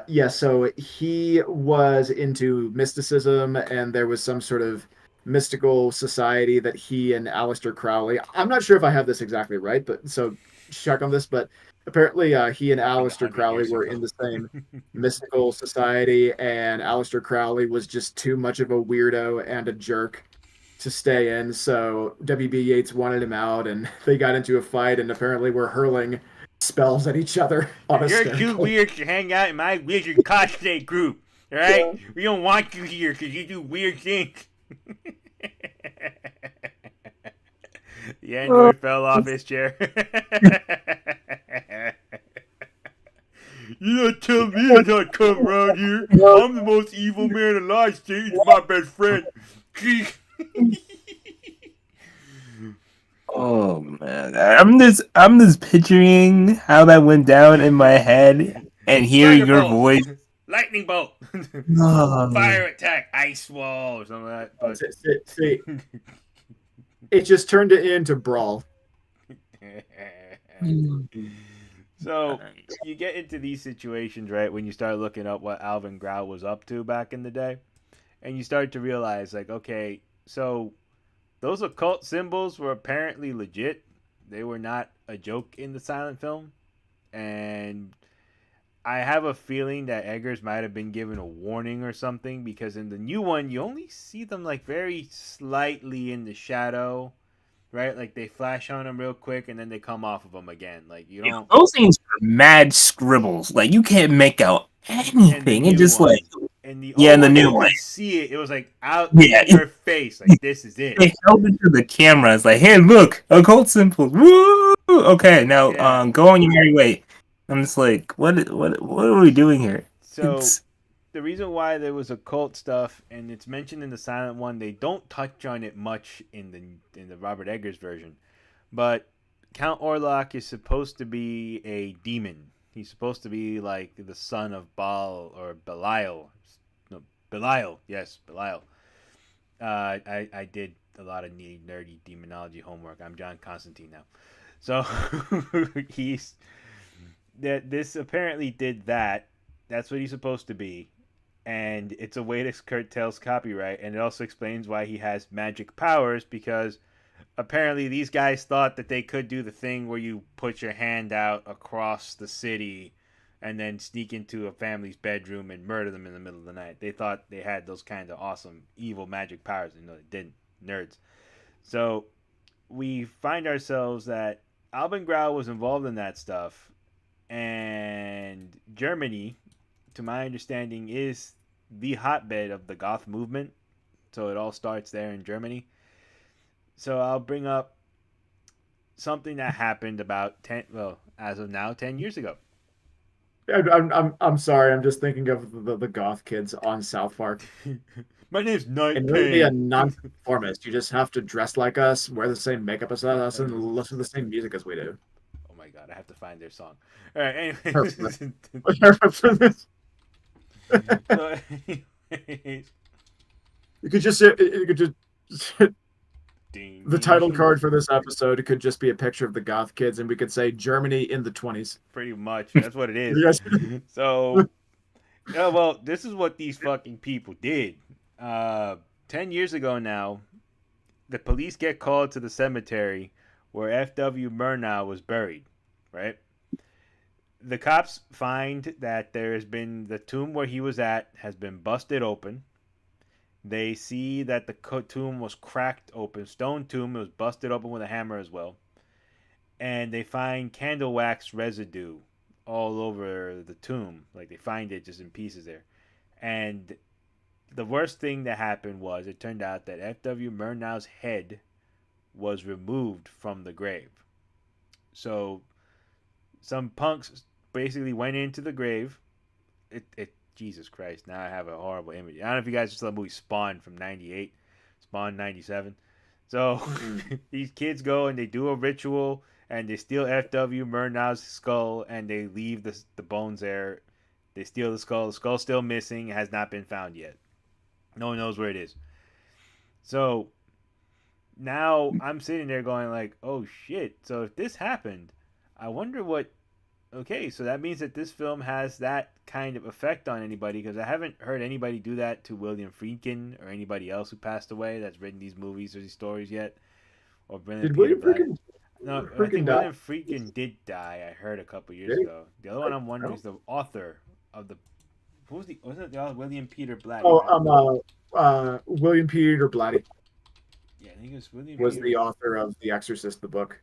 yeah, so he was into mysticism, and there was some sort of mystical society that he and Aleister Crowley. I'm not sure if I have this exactly right, but so check on this. But apparently, he and Aleister Crowley were in the same mystical society, and Aleister Crowley was just too much of a weirdo and a jerk to stay in. So WB Yeats wanted him out, and they got into a fight, and apparently were hurling spells at each other on a You're staircase. too weird to hang out in my wizard cosplay group, all right? Yeah. We don't want you here because you do weird things. The android fell off his chair. You don't tell me I not come around here. I'm the most evil man alive. Steve's my best friend. Oh man, I'm just picturing how that went down in my head and hearing your Thunderbolt. voice. Lightning bolt. Oh. Fire attack. Ice wall or something like that. But See, it just turned it into brawl. So you get into these situations, right, when you start looking up what Alvin Grau was up to back in the day, and you start to realize, like, okay, so those occult symbols were apparently legit. They were not a joke in the silent film, and I have a feeling that Eggers might have been given a warning or something, because in the new one, you only see them, like, very slightly in the shadow, right? Like, they flash on them real quick, and then they come off of them again. Like, you don't... Those things are mad scribbles. Like, you can't make out anything. It's just like... And the yeah, old in the one, new you one. could see it. It was, like, out Yeah, in your face. Like, this is it. They held it to the camera. It's like, hey, look, occult symbols. Woo! Okay, now Yeah. go on your merry way. I'm just like, what are we doing here? So... the reason why there was occult stuff, and it's mentioned in the silent one, they don't touch on it much in the Robert Eggers version, but Count Orlok is supposed to be a demon. He's supposed to be like the son of Baal or Belial. No, Belial. Yes, Belial. I did a lot of nerdy demonology homework. I'm John Constantine now. So this apparently did that. That's what he's supposed to be. And it's a way to curtail copyright, and it also explains why he has magic powers, because apparently these guys thought that they could do the thing where you put your hand out across the city and then sneak into a family's bedroom and murder them in the middle of the night. They thought they had those kind of awesome evil magic powers, and no, they didn't. Nerds. So we find ourselves that Alvin Grau was involved in that stuff, and Germany, to my understanding, is the hotbed of the goth movement. So it all starts there in Germany. So I'll bring up something that happened about 10 years ago. I'm sorry. I'm just thinking of the goth kids on South Park. My name's Night And really be a non-conformist. You just have to dress like us, wear the same makeup as us, and listen to the same music as we do. Oh my god, I have to find their song. All right, anyways. So, anyways. You could just Ding, The title ding. card for this episode could just be a picture of the goth kids, and we could say Germany in the 20s. Pretty much. That's what it is. Yes. So, yeah, well, this is what these fucking people did. 10 years ago now, the police get called to the cemetery where F.W. Murnau was buried, right? The cops find that there has been the tomb where he was at has been busted open. They see that the tomb was cracked open, stone tomb. It was busted open with a hammer as well. And they find candle wax residue all over the tomb. Like they find it just in pieces there. And the worst thing that happened was it turned out that F.W. Murnau's head was removed from the grave. So some punks basically went into the grave. Jesus Christ, now I have a horrible image. I don't know if you guys saw the movie Spawn from 98, Spawn 97. So these kids go and they do a ritual and they steal F.W. Murnau's skull and they leave the bones there. They steal the skull. The skull's still missing. It has not been found yet. No one knows where it is. So now I'm sitting there going like, oh shit. So if this happened, I wonder what. Okay, so that means that this film has that kind of effect on anybody because I haven't heard anybody do that to William Friedkin or anybody else who passed away that's written these movies or these stories yet. Or Did William Friedkin? No, I Friedkin think die? William Friedkin did die. I heard a couple years Did he? ago. The other one I'm wondering is the author of the. Who was the? Wasn't it the author? William Peter Blatty? Oh, right? William Peter Blatty Yeah, I think it was William. was Peter. the author of The Exorcist, the book.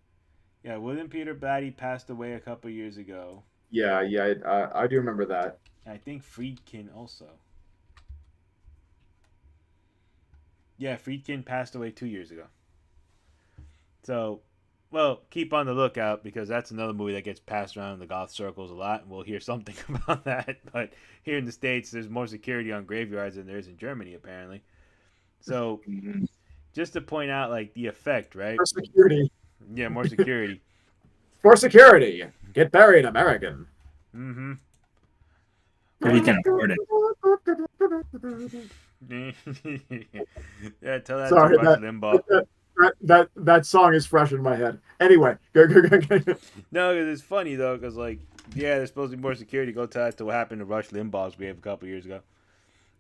Yeah, William Peter Blatty passed away a couple years ago. Yeah, I do remember that. And I think Friedkin also. Yeah, Friedkin passed away 2 years ago. So, well, keep on the lookout because that's another movie that gets passed around in the goth circles a lot, and we'll hear something about that. But here in the States, there's more security on graveyards than there is in Germany, apparently. So, just to point out, like, the effect, right? For security. Yeah, more security. For security. Get buried, American. Mm-hmm. But we can afford it. Yeah, tell that Sorry, to Rush Limbaugh. That song is fresh in my head. Anyway, go. No, because it's funny though, because like, yeah, there's supposed to be more security. Go tell that to what happened to Rush Limbaugh's grave a couple years ago.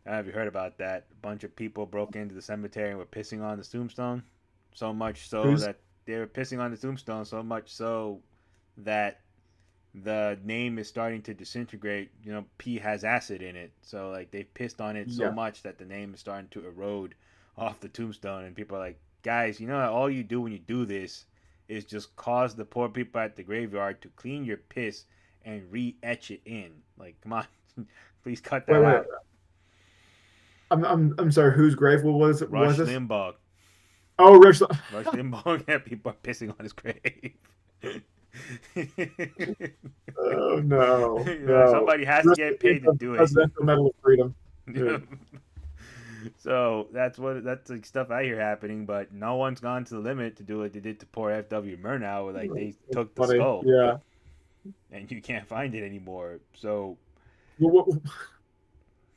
I don't know if you heard about that. A bunch of people broke into the cemetery and were pissing on the tombstone, so much so that they were pissing on the tombstone so much so that the name is starting to disintegrate. You know, P has acid in it, so like they pissed on it so much that the name is starting to erode off the tombstone, and people are like, guys, you know, all you do when you do this is just cause the poor people at the graveyard to clean your piss and re-etch it in. Like, come on, please cut that out. I'm sorry. Whose grave was it? Rush was this? Limbaugh. Oh, Rush Limbaugh. Yeah, people are pissing on his grave. Oh no! Somebody has to get paid to do it. Presidential Medal of Freedom. Yeah. So that's like stuff I hear happening, but no one's gone to the limit to do what they did to poor F.W. Murnau. Like they took the skull, and you can't find it anymore. So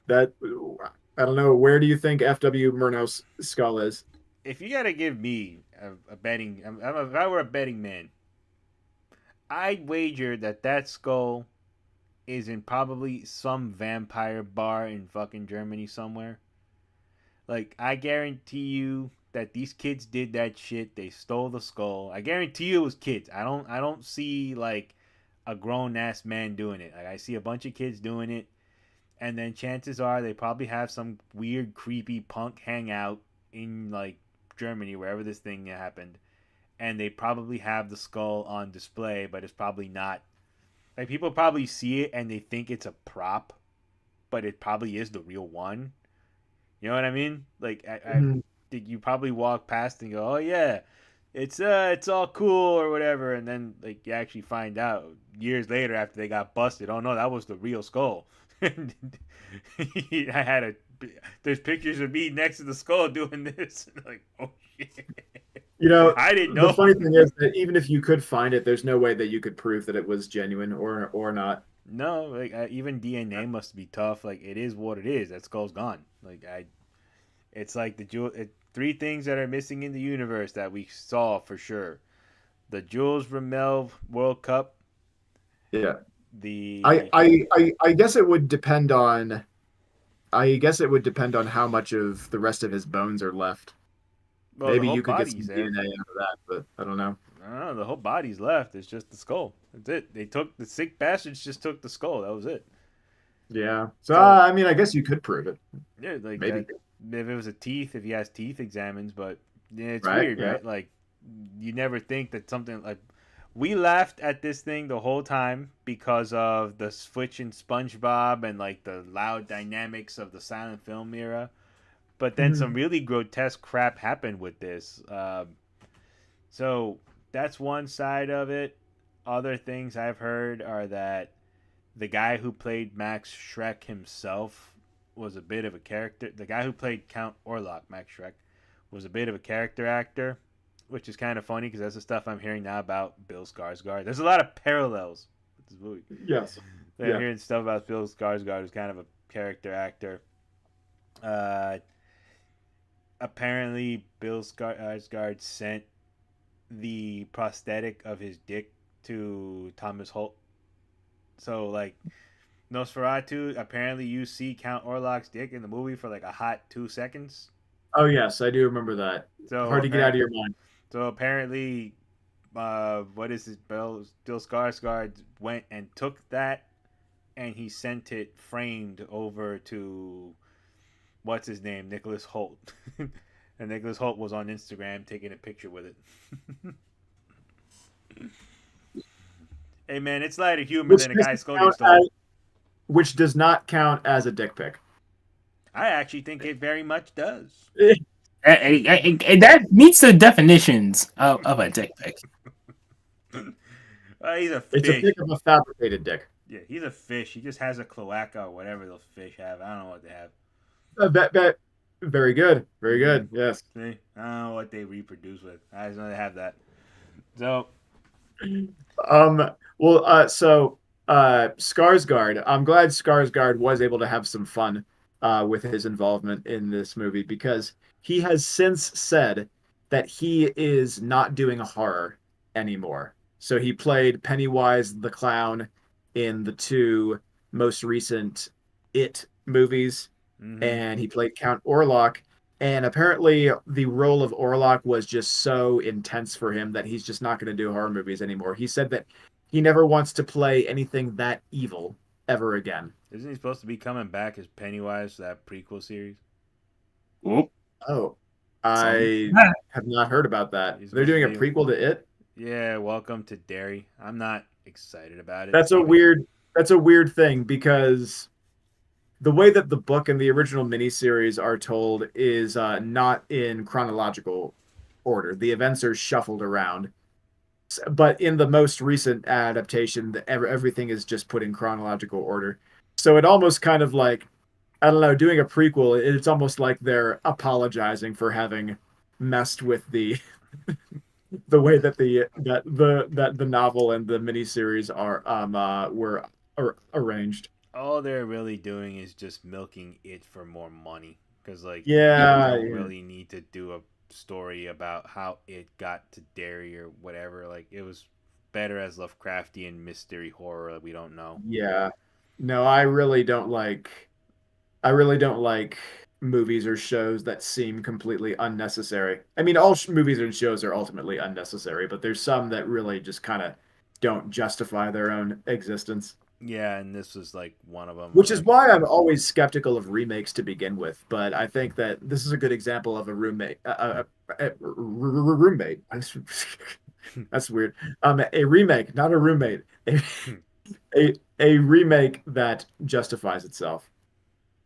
that I don't know. Where do you think F.W. Murnau's skull is? If you gotta give me a betting, if I were a betting man, I'd wager that skull is in probably some vampire bar in fucking Germany somewhere. Like, I guarantee you that these kids did that shit. They stole the skull. I guarantee you it was kids. I don't see like a grown ass man doing it. Like, I see a bunch of kids doing it, and then chances are they probably have some weird, creepy punk hangout in like Germany, wherever this thing happened, and they probably have the skull on display, but it's probably not. Like, people probably see it and they think it's a prop, but it probably is the real one. You know what I mean? Like, I think you probably walk past and go, "Oh yeah, it's all cool" or whatever, and then like you actually find out years later after they got busted, "Oh no, that was the real skull." There's pictures of me next to the skull doing this. Like, oh shit. You know, I didn't know. The funny thing is that even if you could find it, there's no way that you could prove that it was genuine or not. No, like even DNA must be tough. Like, it is what it is. That skull's gone. Like, it's like the jewel. Three things that are missing in the universe that we saw for sure: the Jules Rimmel World Cup, Yeah. I, the I I guess it would depend on how much of the rest of his bones are left. well, the Maybe whole you could get body's some there. DNA out of that, but I don't know. I don't know, the whole body's left. It's just the skull. That's it. They took the sick bastards. Just took the skull. That was it. Yeah. So So I mean, I guess you could prove it. yeah, like Maybe. that. If it was a teeth, if he has teeth examines, but yeah, it's Right? weird, Yeah. right? Like you never think that something like we laughed at this thing the whole time because of the switch in SpongeBob and like the loud dynamics of the silent film era. But then some Mhm. really grotesque crap happened with this. So that's one side of it. Other things I've heard are that the guy who played Max Shrek himself was a bit of a character. The guy who played Count Orlok, Max Shrek, was a bit of a character actor, which is kind of funny because that's the stuff I'm hearing now about Bill Skarsgård. There's a lot of parallels with this movie. Yes. I'm Yeah. hearing stuff about Bill Skarsgård, who's kind of a character actor. Uh, Apparently, Bill Skarsgård sent the prosthetic of his dick to Thomas Holt. So, like, Nosferatu, apparently you see Count Orlok's dick in the movie for like a hot 2 seconds. Oh yes, I do remember that. So Hard to get out of your mind. apparently, what is this? Bill Skarsgård went and took that, and he sent it framed over to what's his name, Nicholas Holt, and Nicholas Holt was on Instagram taking a picture with it. Hey man, it's lighter humor Which than a guy doesn't scolding count stone. which does not count as a dick pic. I actually think it very much does. That meets the definitions of a dick pic. He's a It's a fish. pic of a fabricated dick. Yeah, he's a fish. He just has a cloaca or whatever those fish have. I don't know what they have. Bet. Very good. Very Mm-hmm. good. Yes. See, I don't know what they reproduce with. I just know they have that. So Skarsgård, I'm glad Skarsgård was able to have some fun with his involvement in this movie because he has since said that he is not doing horror anymore. So he played Pennywise the clown in the two most recent It movies, mm-hmm. and he played Count Orlok. And apparently, the role of Orlok was just so intense for him that he's just not going to do horror movies anymore. He said that he never wants to play anything that evil ever again. Isn't he supposed to be coming back as Pennywise for that prequel series? Oop. Oh, Some- I have not heard about that. He's They're supposed doing a to be. prequel to it. Yeah, Welcome to Derry. I'm not excited about it. That's a weird. That's a weird thing because the way that the book and the original miniseries are told is not in chronological order. The events are shuffled around. But in the most recent adaptation, everything is just put in chronological order. So it almost kind of like, I don't know, doing a prequel, it's almost like they're apologizing for having messed with the way that the novel and the miniseries were arranged. All they're really doing is just milking it for more money. Because, like, you Yeah, don't yeah. really need to do a story about how it got to Derry or whatever. Like, it was better as Lovecraftian mystery horror that we don't know. Yeah. No, I really don't like movies or shows that seem completely unnecessary. I mean, all movies and shows are ultimately unnecessary, but there's some that really just kind of don't justify their own existence. Yeah, and this was, like, one of them. Which is why I'm always skeptical of remakes to begin with. But I think that this is a good example of a roommate. Roommate. That's weird. A remake, not a roommate. A remake that justifies itself.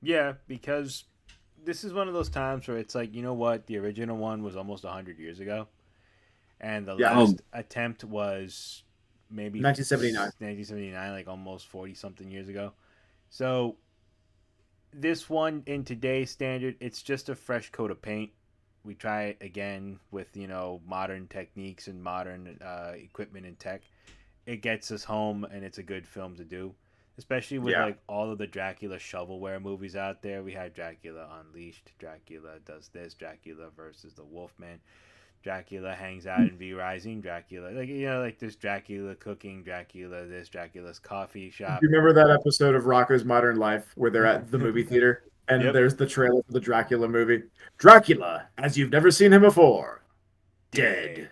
Yeah, because this is one of those times where it's like, you know what? The original one was almost 100 years ago. And the Yeah. last attempt was maybe 1979. 1979, like almost 40 something years ago. So this one, in today's standard, it's just a fresh coat of paint. We try it again with, modern techniques and modern equipment and tech. It gets us home, and it's a good film to do. especially with Yeah. like all of the Dracula shovelware movies out there. We had Dracula Unleashed, Dracula does this, Dracula versus the Wolfman, Dracula hangs out in V Rising, Dracula like like there's Dracula cooking, Dracula this, Dracula's coffee Do shop. you remember that episode of Rocko's Modern Life where they're at the movie theater and Yep, there's the trailer for the Dracula movie? Dracula, as you've never seen him before, dead. dead.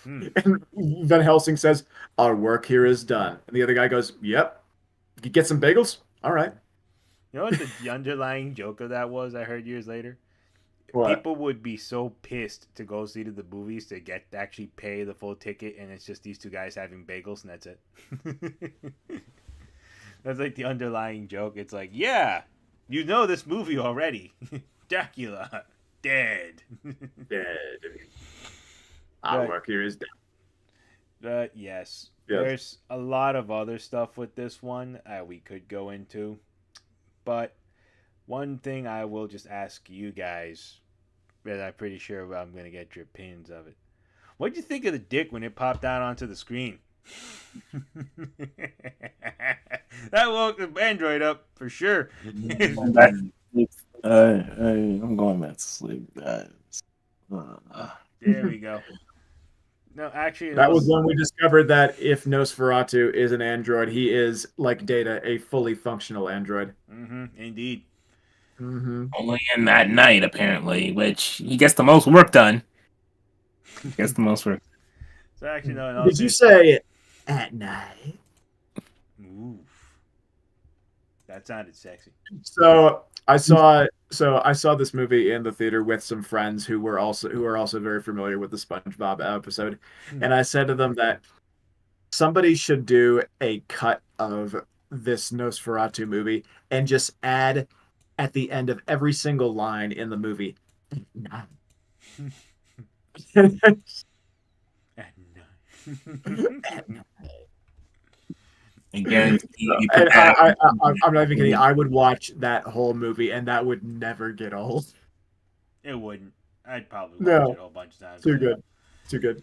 Hmm. And Van Helsing says, "Our work here is done." And the other guy goes, "Yep. You get some bagels? All right." You know what the underlying joke of that was? I heard years later. What? People would be so pissed to go see to the movies to get to actually pay the full ticket, and it's just these two guys having bagels, and that's it. That's like the underlying joke. It's like, yeah, you know this movie already. Dracula, dead. Dead. Our But, work here is done. yes, Yes. there's a lot of other stuff with this one we could go into. But one thing I will just ask you guys, and I'm pretty sure I'm going to get your opinions of it. What'd you think of the dick when it popped out onto the screen? That woke the Android up for sure. I'm going back to sleep, guys. There we go. No, actually, That was when we discovered that if Nosferatu is an android, he is, like Data, a fully functional android. Indeed. Mm-hmm. Only in that night, apparently, which he gets the most work done. Gets the most work. So actually, no. Did you say at night? Oof. That sounded sexy. So I saw this movie in the theater with some friends who are also very familiar with the SpongeBob episode, and I said to them that somebody should do a cut of this Nosferatu movie and just add at the end of every single line in the movie. At night. I guarantee you put And that. I'm not even kidding. I would watch that whole movie, and that would never get old. It wouldn't. I'd probably watch No. it a whole bunch of times. Too good. Too good.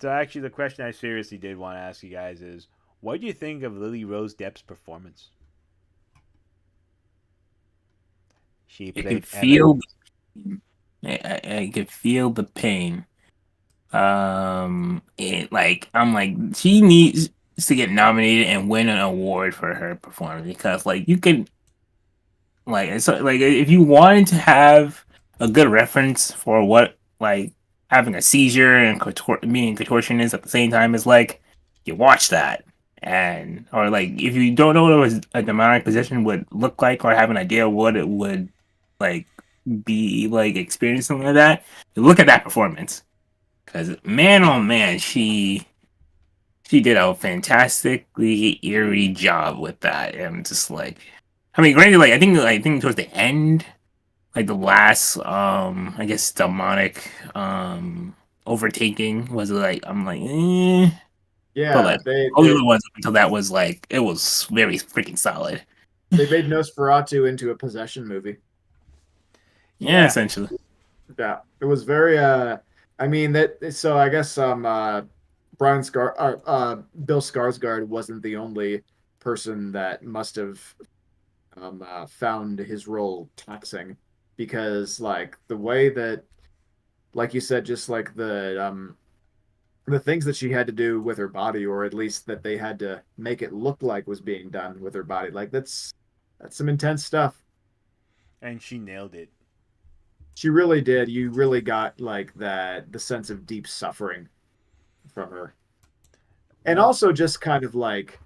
So actually, the question I seriously did want to ask you guys is, what do you think of Lily Rose Depp's performance? She I played could feel. I could feel the pain. I'm like, she needs to get nominated and win an award for her performance because, like, you can, like, so, like, if you wanted to have a good reference for what, like, having a seizure and being contortionist at the same time is like, you watch that. And, or like, if you don't know what a demonic possession would look like or have an idea what it would, like, be like experiencing like that, you look at that performance. Because man, oh man, she did a fantastically eerie job with that. And just like, I mean, granted, like I think towards the end, like the last, I guess demonic, overtaking was like, I'm like, but Yeah, like all the other ones up until that was like, it was very freaking solid. they made Nosferatu into a possession movie. Yeah, essentially. Yeah, it was very. I mean that. So I guess Bill Skarsgård wasn't the only person that must have found his role taxing, because like the way that, like you said, just like the things that she had to do with her body, or at least that they had to make it look like was being done with her body, like that's some intense stuff. And she nailed it. She really did. You really got like the sense of deep suffering from her. And also just kind of like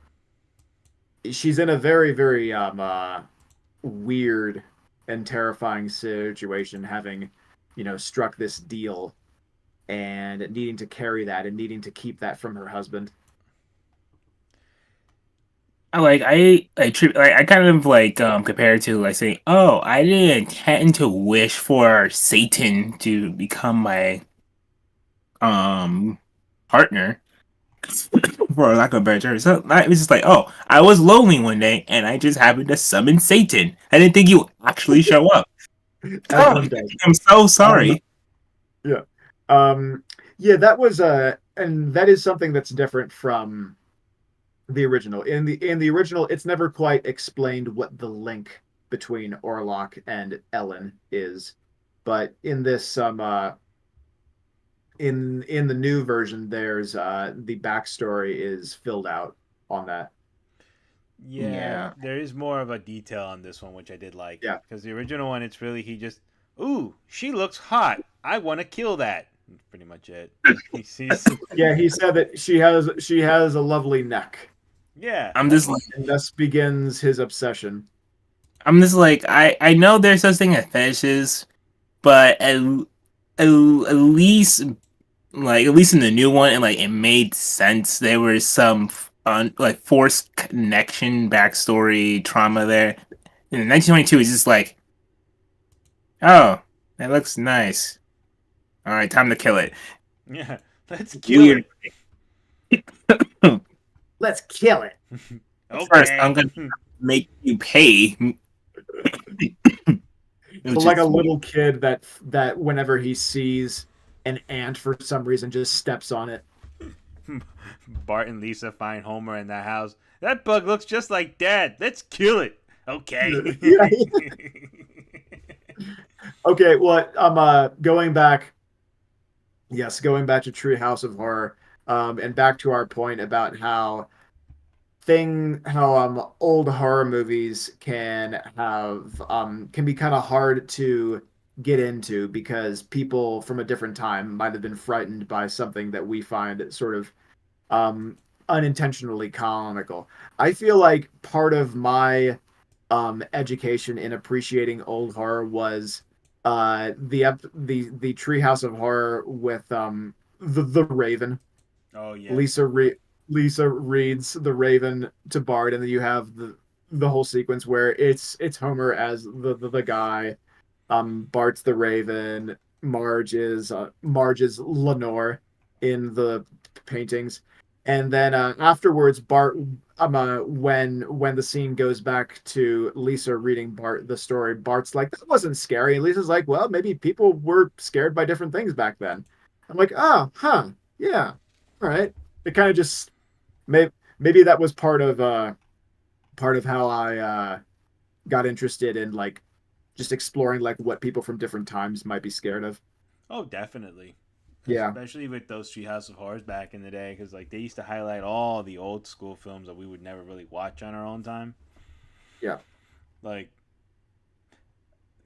she's in a very, very weird and terrifying situation, having, struck this deal and needing to carry that and needing to keep that from her husband. I kind of like compare it to like saying, oh, I didn't intend to wish for Satan to become my partner, for lack of a better term. So it was just like, oh, I was lonely one day and I just happened to summon Satan. I didn't think you actually show up. Oh, I'm so sorry. Yeah. Yeah, that was and that is something that's different from The original. In the original, it's never quite explained what the link between Orlok and Ellen is, but in this in the new version, there's the backstory is filled out on that. Yeah, Yeah. there is more of a detail on this one, which I did like. Yeah, Because the original one, it's really he just, ooh, she looks hot. I want to kill that. That's pretty much it. He sees, yeah. He said that she has a lovely neck, yeah, I'm just like and thus begins his obsession. I know there's such thing as fetishes, but at least at least in the new one, and like it made sense. There was some like forced connection, backstory, trauma there. In 1922, it's just like, oh, that looks nice. All right, time to kill it. yeah. Let's kill Weird. it. Let's kill it. First, I'm Okay. gonna make you pay. So Which like a is little kid that whenever he sees an ant for some reason just steps on it. Bart and Lisa find Homer in that house. That bug looks just like Dad. Let's kill it. Okay. Yeah. Okay, well, I'm going back. Yes, going back to Treehouse of Horror, and back to our point about how old horror movies can be kind of hard to get into because people from a different time might have been frightened by something that we find sort of unintentionally comical. I feel like part of my education in appreciating old horror was the Treehouse of Horror with the Raven. Oh yes. Lisa Re- Lisa reads the Raven to Bart, and then you have the whole sequence where it's Homer as the guy, Bart's the Raven, Marge is Lenore in the paintings, and then afterwards Bart when the scene goes back to Lisa reading Bart the story, Bart's like, that wasn't scary, and Lisa's like, well, maybe people were scared by different things back then. I'm like, oh, huh, yeah, all right. It kind of just maybe that was part of how I got interested in like just exploring like what people from different times might be scared of. Oh, definitely. Yeah, Especially with those Treehouse of Horrors back in the day, because like they used to highlight all the old school films that we would never really watch on our own time. yeah. Like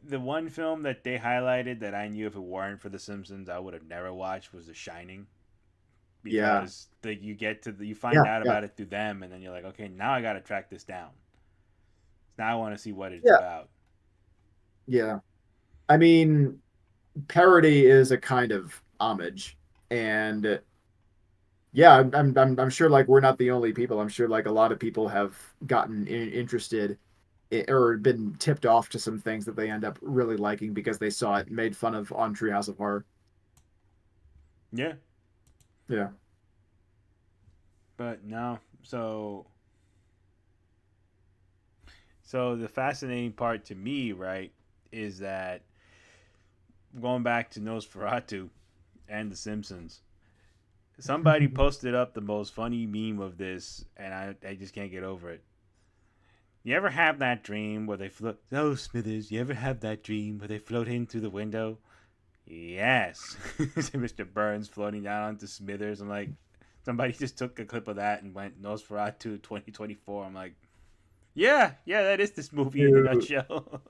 the one film that they highlighted that I knew if it weren't for The Simpsons I would have never watched was The Shining, Yeah, because you find yeah, out yeah, about it through them, and then you're like, okay, now I got to track this down. Now I want to see what it's yeah, about. yeah. I mean, parody is a kind of homage, and yeah, I'm sure like we're not the only people. I'm sure like a lot of people have gotten interested or been tipped off to some things that they end up really liking because they saw it made fun of on Treehouse of Horror. Yeah, Yeah. but no. So the fascinating part to me, right, is that going back to Nosferatu and The Simpsons, somebody posted up the most funny meme of this, and I just can't get over it. You ever have that dream where they float? Oh, Smithers, you ever have that dream where they float in through the window? Yes. Mr. Burns floating down onto Smithers. I'm like, somebody just took a clip of that and went Nosferatu 2024. I'm like, yeah, yeah, that is this movie in a Too nutshell.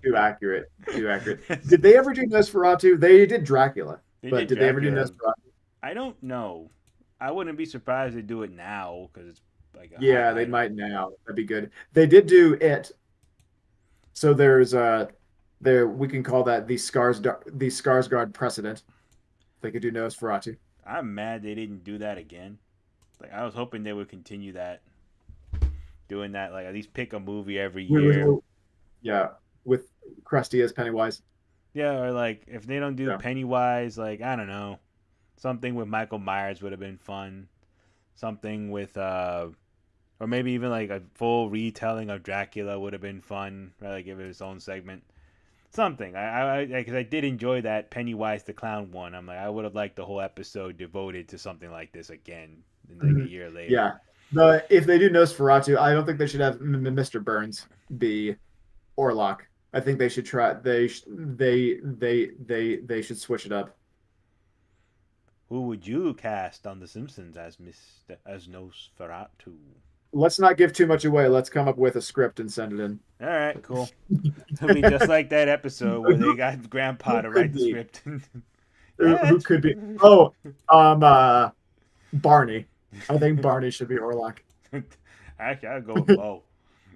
too accurate. Too accurate. Did they ever do Nosferatu? They did Dracula, They but did did they ever do Dracula. Nosferatu? I don't know. I wouldn't be surprised if they do it now because it's like a hot Yeah, they item. might now. That'd be good. They did do it. So there's there we can call that the Skarsgård precedent. They could do Nosferatu. I'm mad they didn't do that again. Like I was hoping they would continue that, doing that. Like at least pick a movie every year. Yeah, with Krusty as Pennywise. Yeah, or like if they don't do Yeah. Pennywise, like I don't know, something with Michael Myers would have been fun. Something with or maybe even like a full retelling of Dracula would have been fun. Right, like give it its own segment. Something. Because I did enjoy that Pennywise the Clown one. I'm like I would have liked the whole episode devoted to something like this again, like a Mhm. year later. Yeah. if they do Nosferatu, I don't think they should have Mr. Burns be Orlok. I think they should try. They should switch it up. Who would you cast on The Simpsons as Nosferatu? Let's not give too much away. Let's come up with a script and send it in. All right, cool. It'll be just like that episode where they got Grandpa to write the script. Who could be? Oh, Barney. I think Barney should be Orlok. Actually, I'll go with Mo.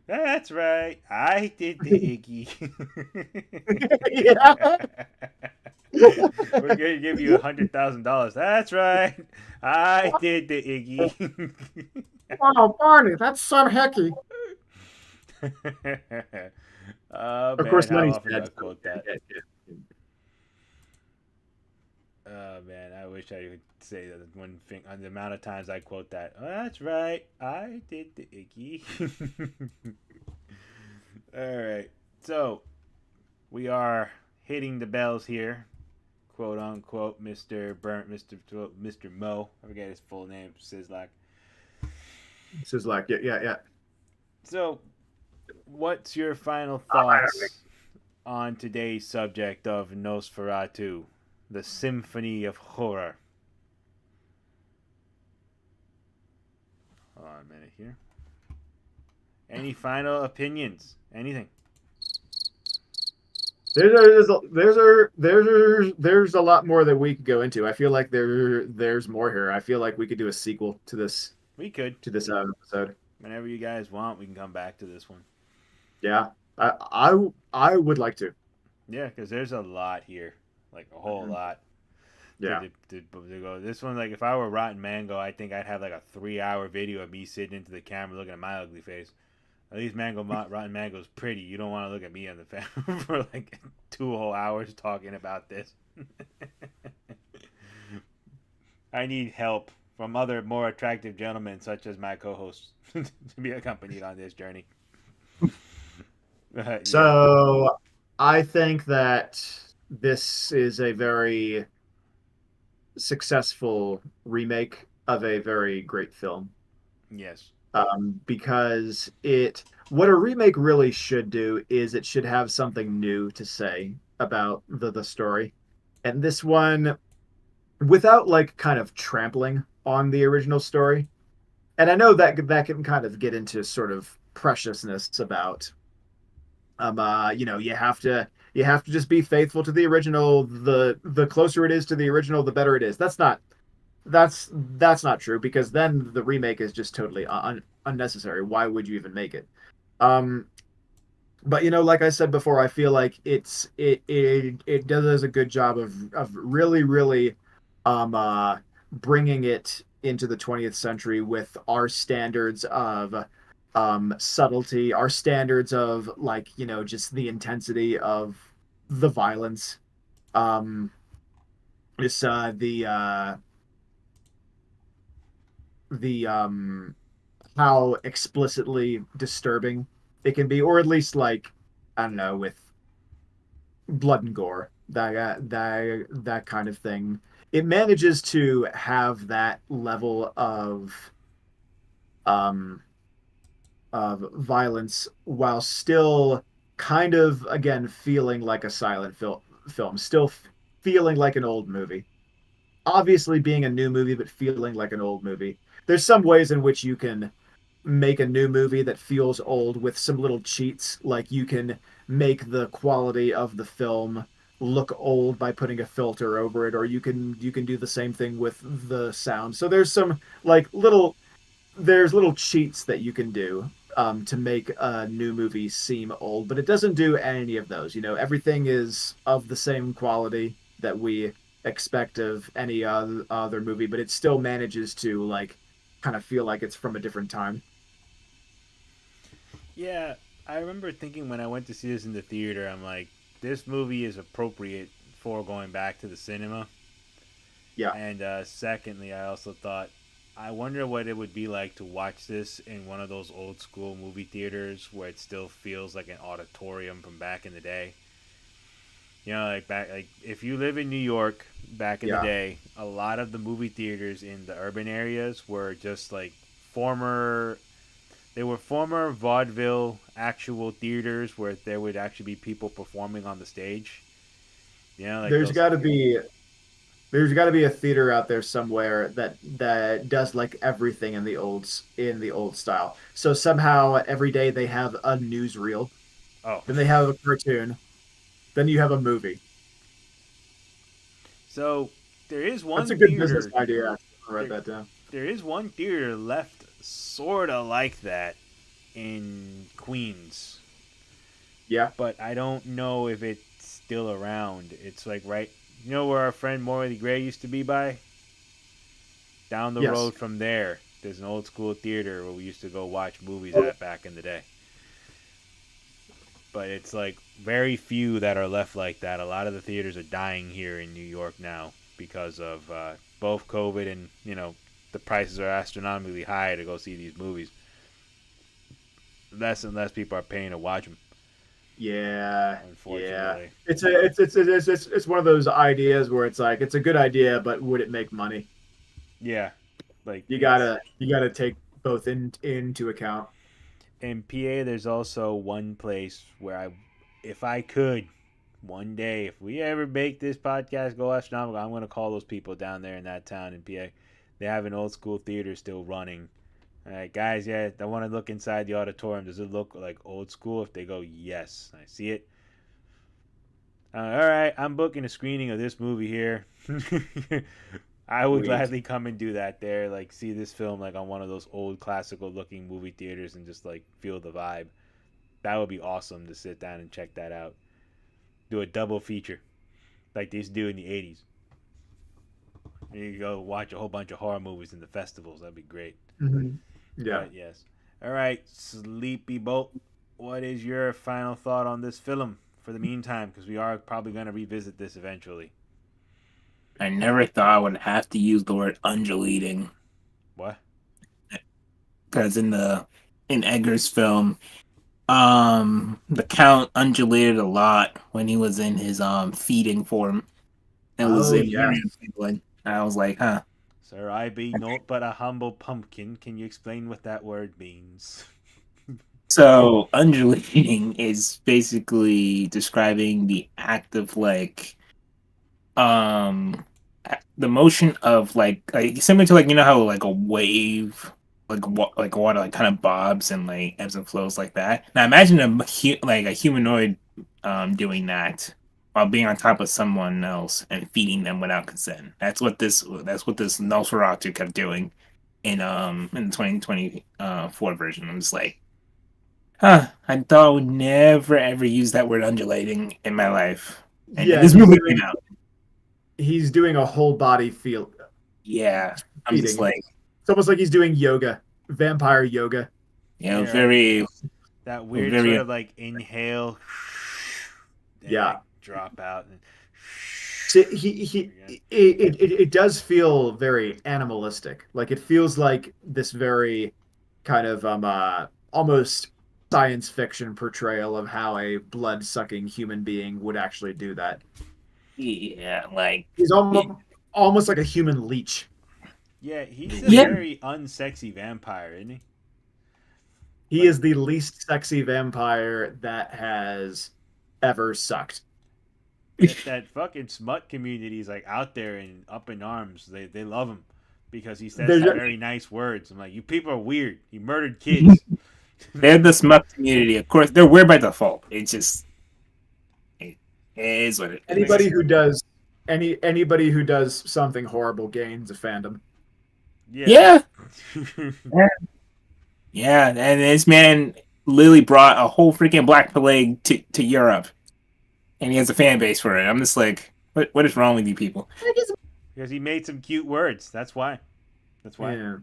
That's right. I did the Iggy. We're gonna give you $100,000. That's right. I did the Iggy. Wow, Barney, that's some hecky. Oh, Of man, course, how money's often do I dead. quote that? Yeah. Oh man, I wish I could say that one thing on the amount of times I quote that. Oh, that's right, I did the icky. All right, so we are hitting the bells here, quote unquote. Mr. Mo. I forget his full name. Sislak. This is like, yeah. So, what's your final thoughts on today's subject of Nosferatu? The Symphony of Horror. Hold on a minute here. Any final opinions? Anything? There's a lot more that we could go into. I feel like there's more here. I feel like we could do a sequel to this We could. Episode. Whenever you guys want, we can come back to this one. Yeah, I would like to. Yeah, because there's a lot here. Like a whole lot. Yeah. To go. This one, like if I were Rotten Mango, I think I'd have like a 3-hour video of me sitting into the camera looking at my ugly face. At least Rotten Mango's pretty. You don't want to look at me on the camera for like 2 whole hours talking about this. I need help from other more attractive gentlemen such as my co-hosts to be accompanied on this journey. Yeah. So I think that this is a very successful remake of a very great film. Yes. Because what a remake really should do is it should have something new to say about the story. And this one, without like kind of trampling on the original story. And I know that can kind of get into sort of preciousness about you have to just be faithful to the original. The closer it is to the original, the better it is. That's not true, because then the remake is just totally unnecessary. Why would you even make it? But like I said before, I feel like it does a good job of really bringing it into the 20th century with our standards of subtlety, our standards of just the intensity of the violence, this the how explicitly disturbing it can be, or at least like, I don't know, with blood and gore, that kind of thing. It manages to have that level um of violence while still kind of, again, feeling like a silent film, still feeling like an old movie. Obviously being a new movie, but feeling like an old movie. There's some ways in which you can make a new movie that feels old with some little cheats, like you can make the quality of the film look old by putting a filter over it, or you can do the same thing with the sound. So there's some like little cheats that you can do to make a new movie seem old, but it doesn't do any of those. Everything is of the same quality that we expect of any other movie, but it still manages to like kind of feel like it's from a different time. Yeah, I remember thinking when I went to see this in the theater, I'm like, this movie is appropriate for going back to the cinema. Yeah. And secondly, I also thought, I wonder what it would be like to watch this in one of those old school movie theaters where it still feels like an auditorium from back in the day. Like if you live in New York back in the day, a lot of the movie theaters in the urban areas were just like former. They were former vaudeville actual theaters where there would actually be people performing on the stage. You know, like There's those. got to be there's got to be a theater out there somewhere that does like everything in the old style. So somehow every day they have a newsreel, Oh, then they have a cartoon, then you have a movie. so there is That's a one good business theater. idea. Actually. I'll write There, that down. there is one theater left, sort of like that, in Queens, Yeah. but I don't know if it's still around. It's like right, you know where our friend Morley Gray used to be by? Down the Yes. road from there, there's an old school theater where we used to go watch movies at back in the day. But it's like very few that are left like that. A lot of the theaters are dying here in New York now because of both COVID and the prices are astronomically high to go see these movies. Less and less people are paying to watch them. Yeah. Yeah. Unfortunately. It's one of those ideas where it's like it's a good idea, but would it make money? Yeah, like You gotta take both into account. in PA. There's also one place where if I could, one day, if we ever make this podcast go astronomical, I'm going to call those people down there in that town in PA. They have an old school theater still running. All right, guys, yeah, I want to look inside the auditorium. Does it look like old school? If they go, yes, I see it. All right, I'm booking a screening of this movie here. I would Sweet. gladly come and do that there, like see this film like on one of those old classical looking movie theaters and just like feel the vibe. That would be awesome to sit down and check that out. Do a double feature like they used to do in the 80s. You go watch a whole bunch of horror movies in the festivals. That'd be great. Mm-hmm. Yeah. But yes. All right, Sleepy Bolt. What is your final thought on this film for the meantime? Because we are probably going to revisit this eventually. I never thought I would have to use the word undulating What? because in Edgar's film, the Count undulated a lot when he was in his feeding form. Oh It was yes. very appealing. I was like, huh. Sir, I be naught but a humble pumpkin. Can you explain what that word means? So undulating is basically describing the act of um the motion of like similar to like how like a wave like water like kind of bobs and like ebbs and flows like that. Now imagine like a humanoid doing that while being on top of someone else and feeding them without consent. That's what this Nosferatu kept doing in the 2024 version. I'm just like, huh, I thought I would never ever use that word undulating in my life. And Yeah, this movie came out. he's doing a whole body feel Yeah, I'm just feeding. like, It's almost like he's doing yoga, vampire yoga. Yeah. very, That weird very. sort of like inhale and Yeah. like drop out and So it does feel very animalistic. Like it feels like this very kind of almost science fiction portrayal of how a blood sucking human being would actually do that. Yeah, like, He's almost like a human leech. yeah, he's a yeah, very unsexy vampire, isn't he? He Like is the least sexy vampire that has ever sucked. that fucking smut community is like out there and up in arms. They love him because he says There's some very nice words. I'm like, you people are weird. He murdered kids. they're the smut community. Of course, they're weird by default. It's just, it is what it anybody is. who does anybody who does something horrible gains a fandom. Yeah. Yeah, yeah, and this man literally brought a whole freaking Black Plague to Europe, and he has a fan base for it. I'm just like, what is wrong with you people? Because he made some cute words. That's why. That's why. Yeah.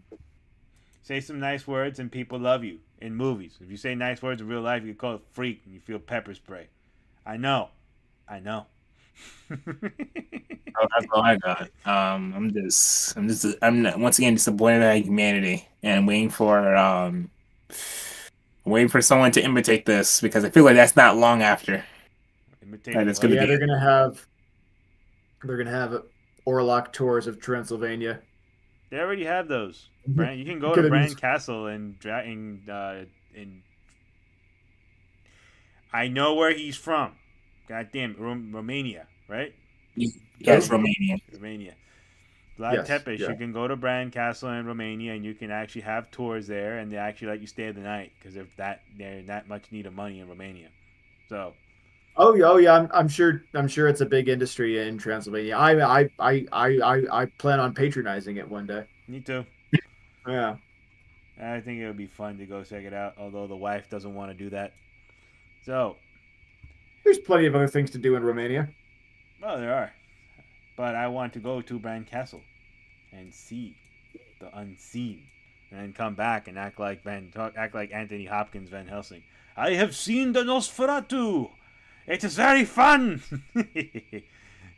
Say some nice words and people love you in movies. If you say nice words in real life, you get called a freak and you feel pepper spray. I know. I know. Oh, that's all I got. I'm not, once again disappointed at humanity, and waiting for someone to imitate this because I feel like that's not long after that Imitating it's what? going to Yeah, be. they're gonna have Orlok tours of Transylvania. They already have those. Bran, you can go Get to a Bran new- Castle in I know where he's from. God damn it, Romania, right? Yes, Romania. Romania. Yes, Tepesh, yeah. you can go to Bran Castle in Romania, and you can actually have tours there, and they actually let you stay the night because they're that much need of money in Romania. So Oh yeah, I'm sure it's a big industry in Transylvania. I plan on patronizing it one day. me too. Yeah. I think it would be fun to go check it out, although the wife doesn't want to do that. So, There's plenty of other things to do in Romania. well, there are, but I want to go to Bran Castle and see the unseen, and then come back and act like Anthony Hopkins Van Helsing. I have seen the Nosferatu. It is very fun.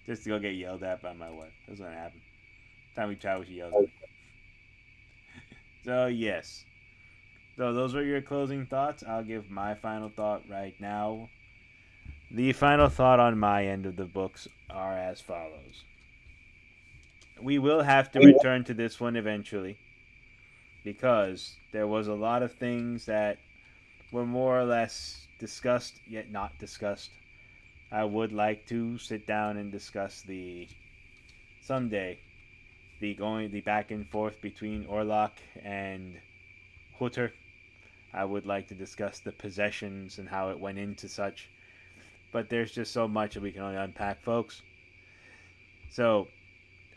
Just to go get yelled at by my wife. That's what happened. Time we travel, she yells at me. So yes. So those were your closing thoughts. I'll give my final thought right now. The final thought on my end of the books are as follows. We will have to return to this one eventually because there was a lot of things that were more or less discussed yet not discussed. I would like to sit down and discuss someday the back and forth between Orlok and Hutter. I would like to discuss the possessions and how it went into such. But there's just so much that we can only unpack, folks. So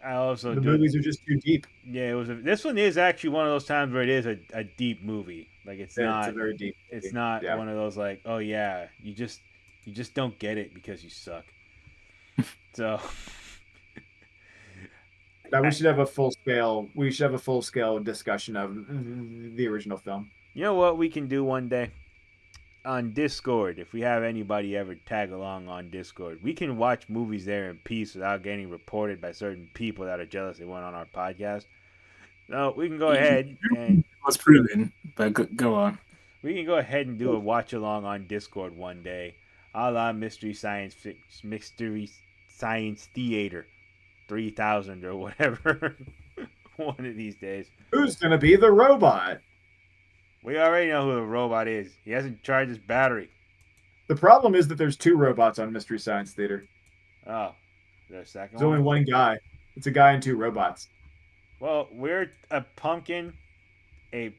I also The movies are just too deep. Yeah, this one is actually one of those times where it is a deep movie. Like it's It's not a very deep. it's movie. not Yeah. one of those like, oh yeah, you just don't get it because you suck. So Now we should have a full scale. We should have a full scale discussion of the original film. you know what we can do one day? On Discord, if we have anybody ever tag along on Discord, we can watch movies there in peace without getting reported by certain people that are jealous they went on our podcast. So we can go ahead and It was proven, but go on. we can go ahead and do a watch along on Discord one day, a la Mystery Science Theater 3000 or whatever. One of these days. Who's gonna be the robot? We already know who the robot is. He hasn't charged his battery. The problem is that there's two robots on Mystery Science Theater. Oh, is there a second There's only one guy. It's a guy and two robots. Well, we're a pumpkin, a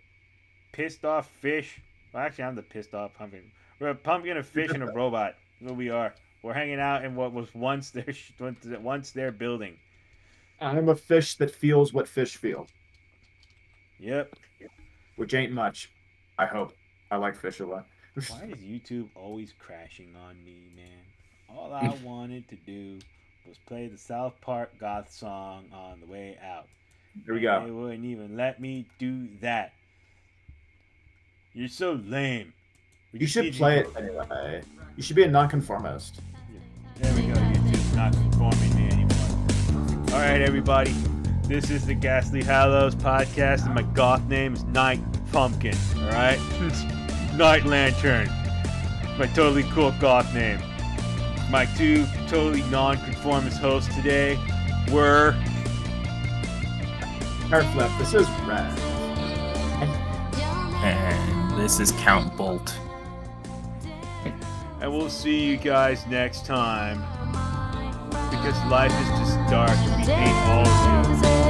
pissed off fish. Well, actually, I'm the pissed off pumpkin. We're a pumpkin, a fish, and a robot. That's what we are. We're hanging out in what was once their building. I'm a fish that feels what fish feel, Yep. which ain't much. I hope. I like fish a lot. Why is YouTube always crashing on me, man? All I wanted to do was play the South Park goth song on the way out. Here we And they go. wouldn't even let me do that. You're so lame. You should play it anyway. You should be a nonconformist. There we go. YouTube's not conforming me anymore. All right, everybody. This is the Ghastly Hallows podcast, and my goth name is Night Pumpkin. All right, Night Lantern. It's my totally cool goth name. My two totally non-conformist hosts today were Hairflip, this is red. And this is Count Bolt. and we'll see you guys next time. Because life is just dark and we hate all of you.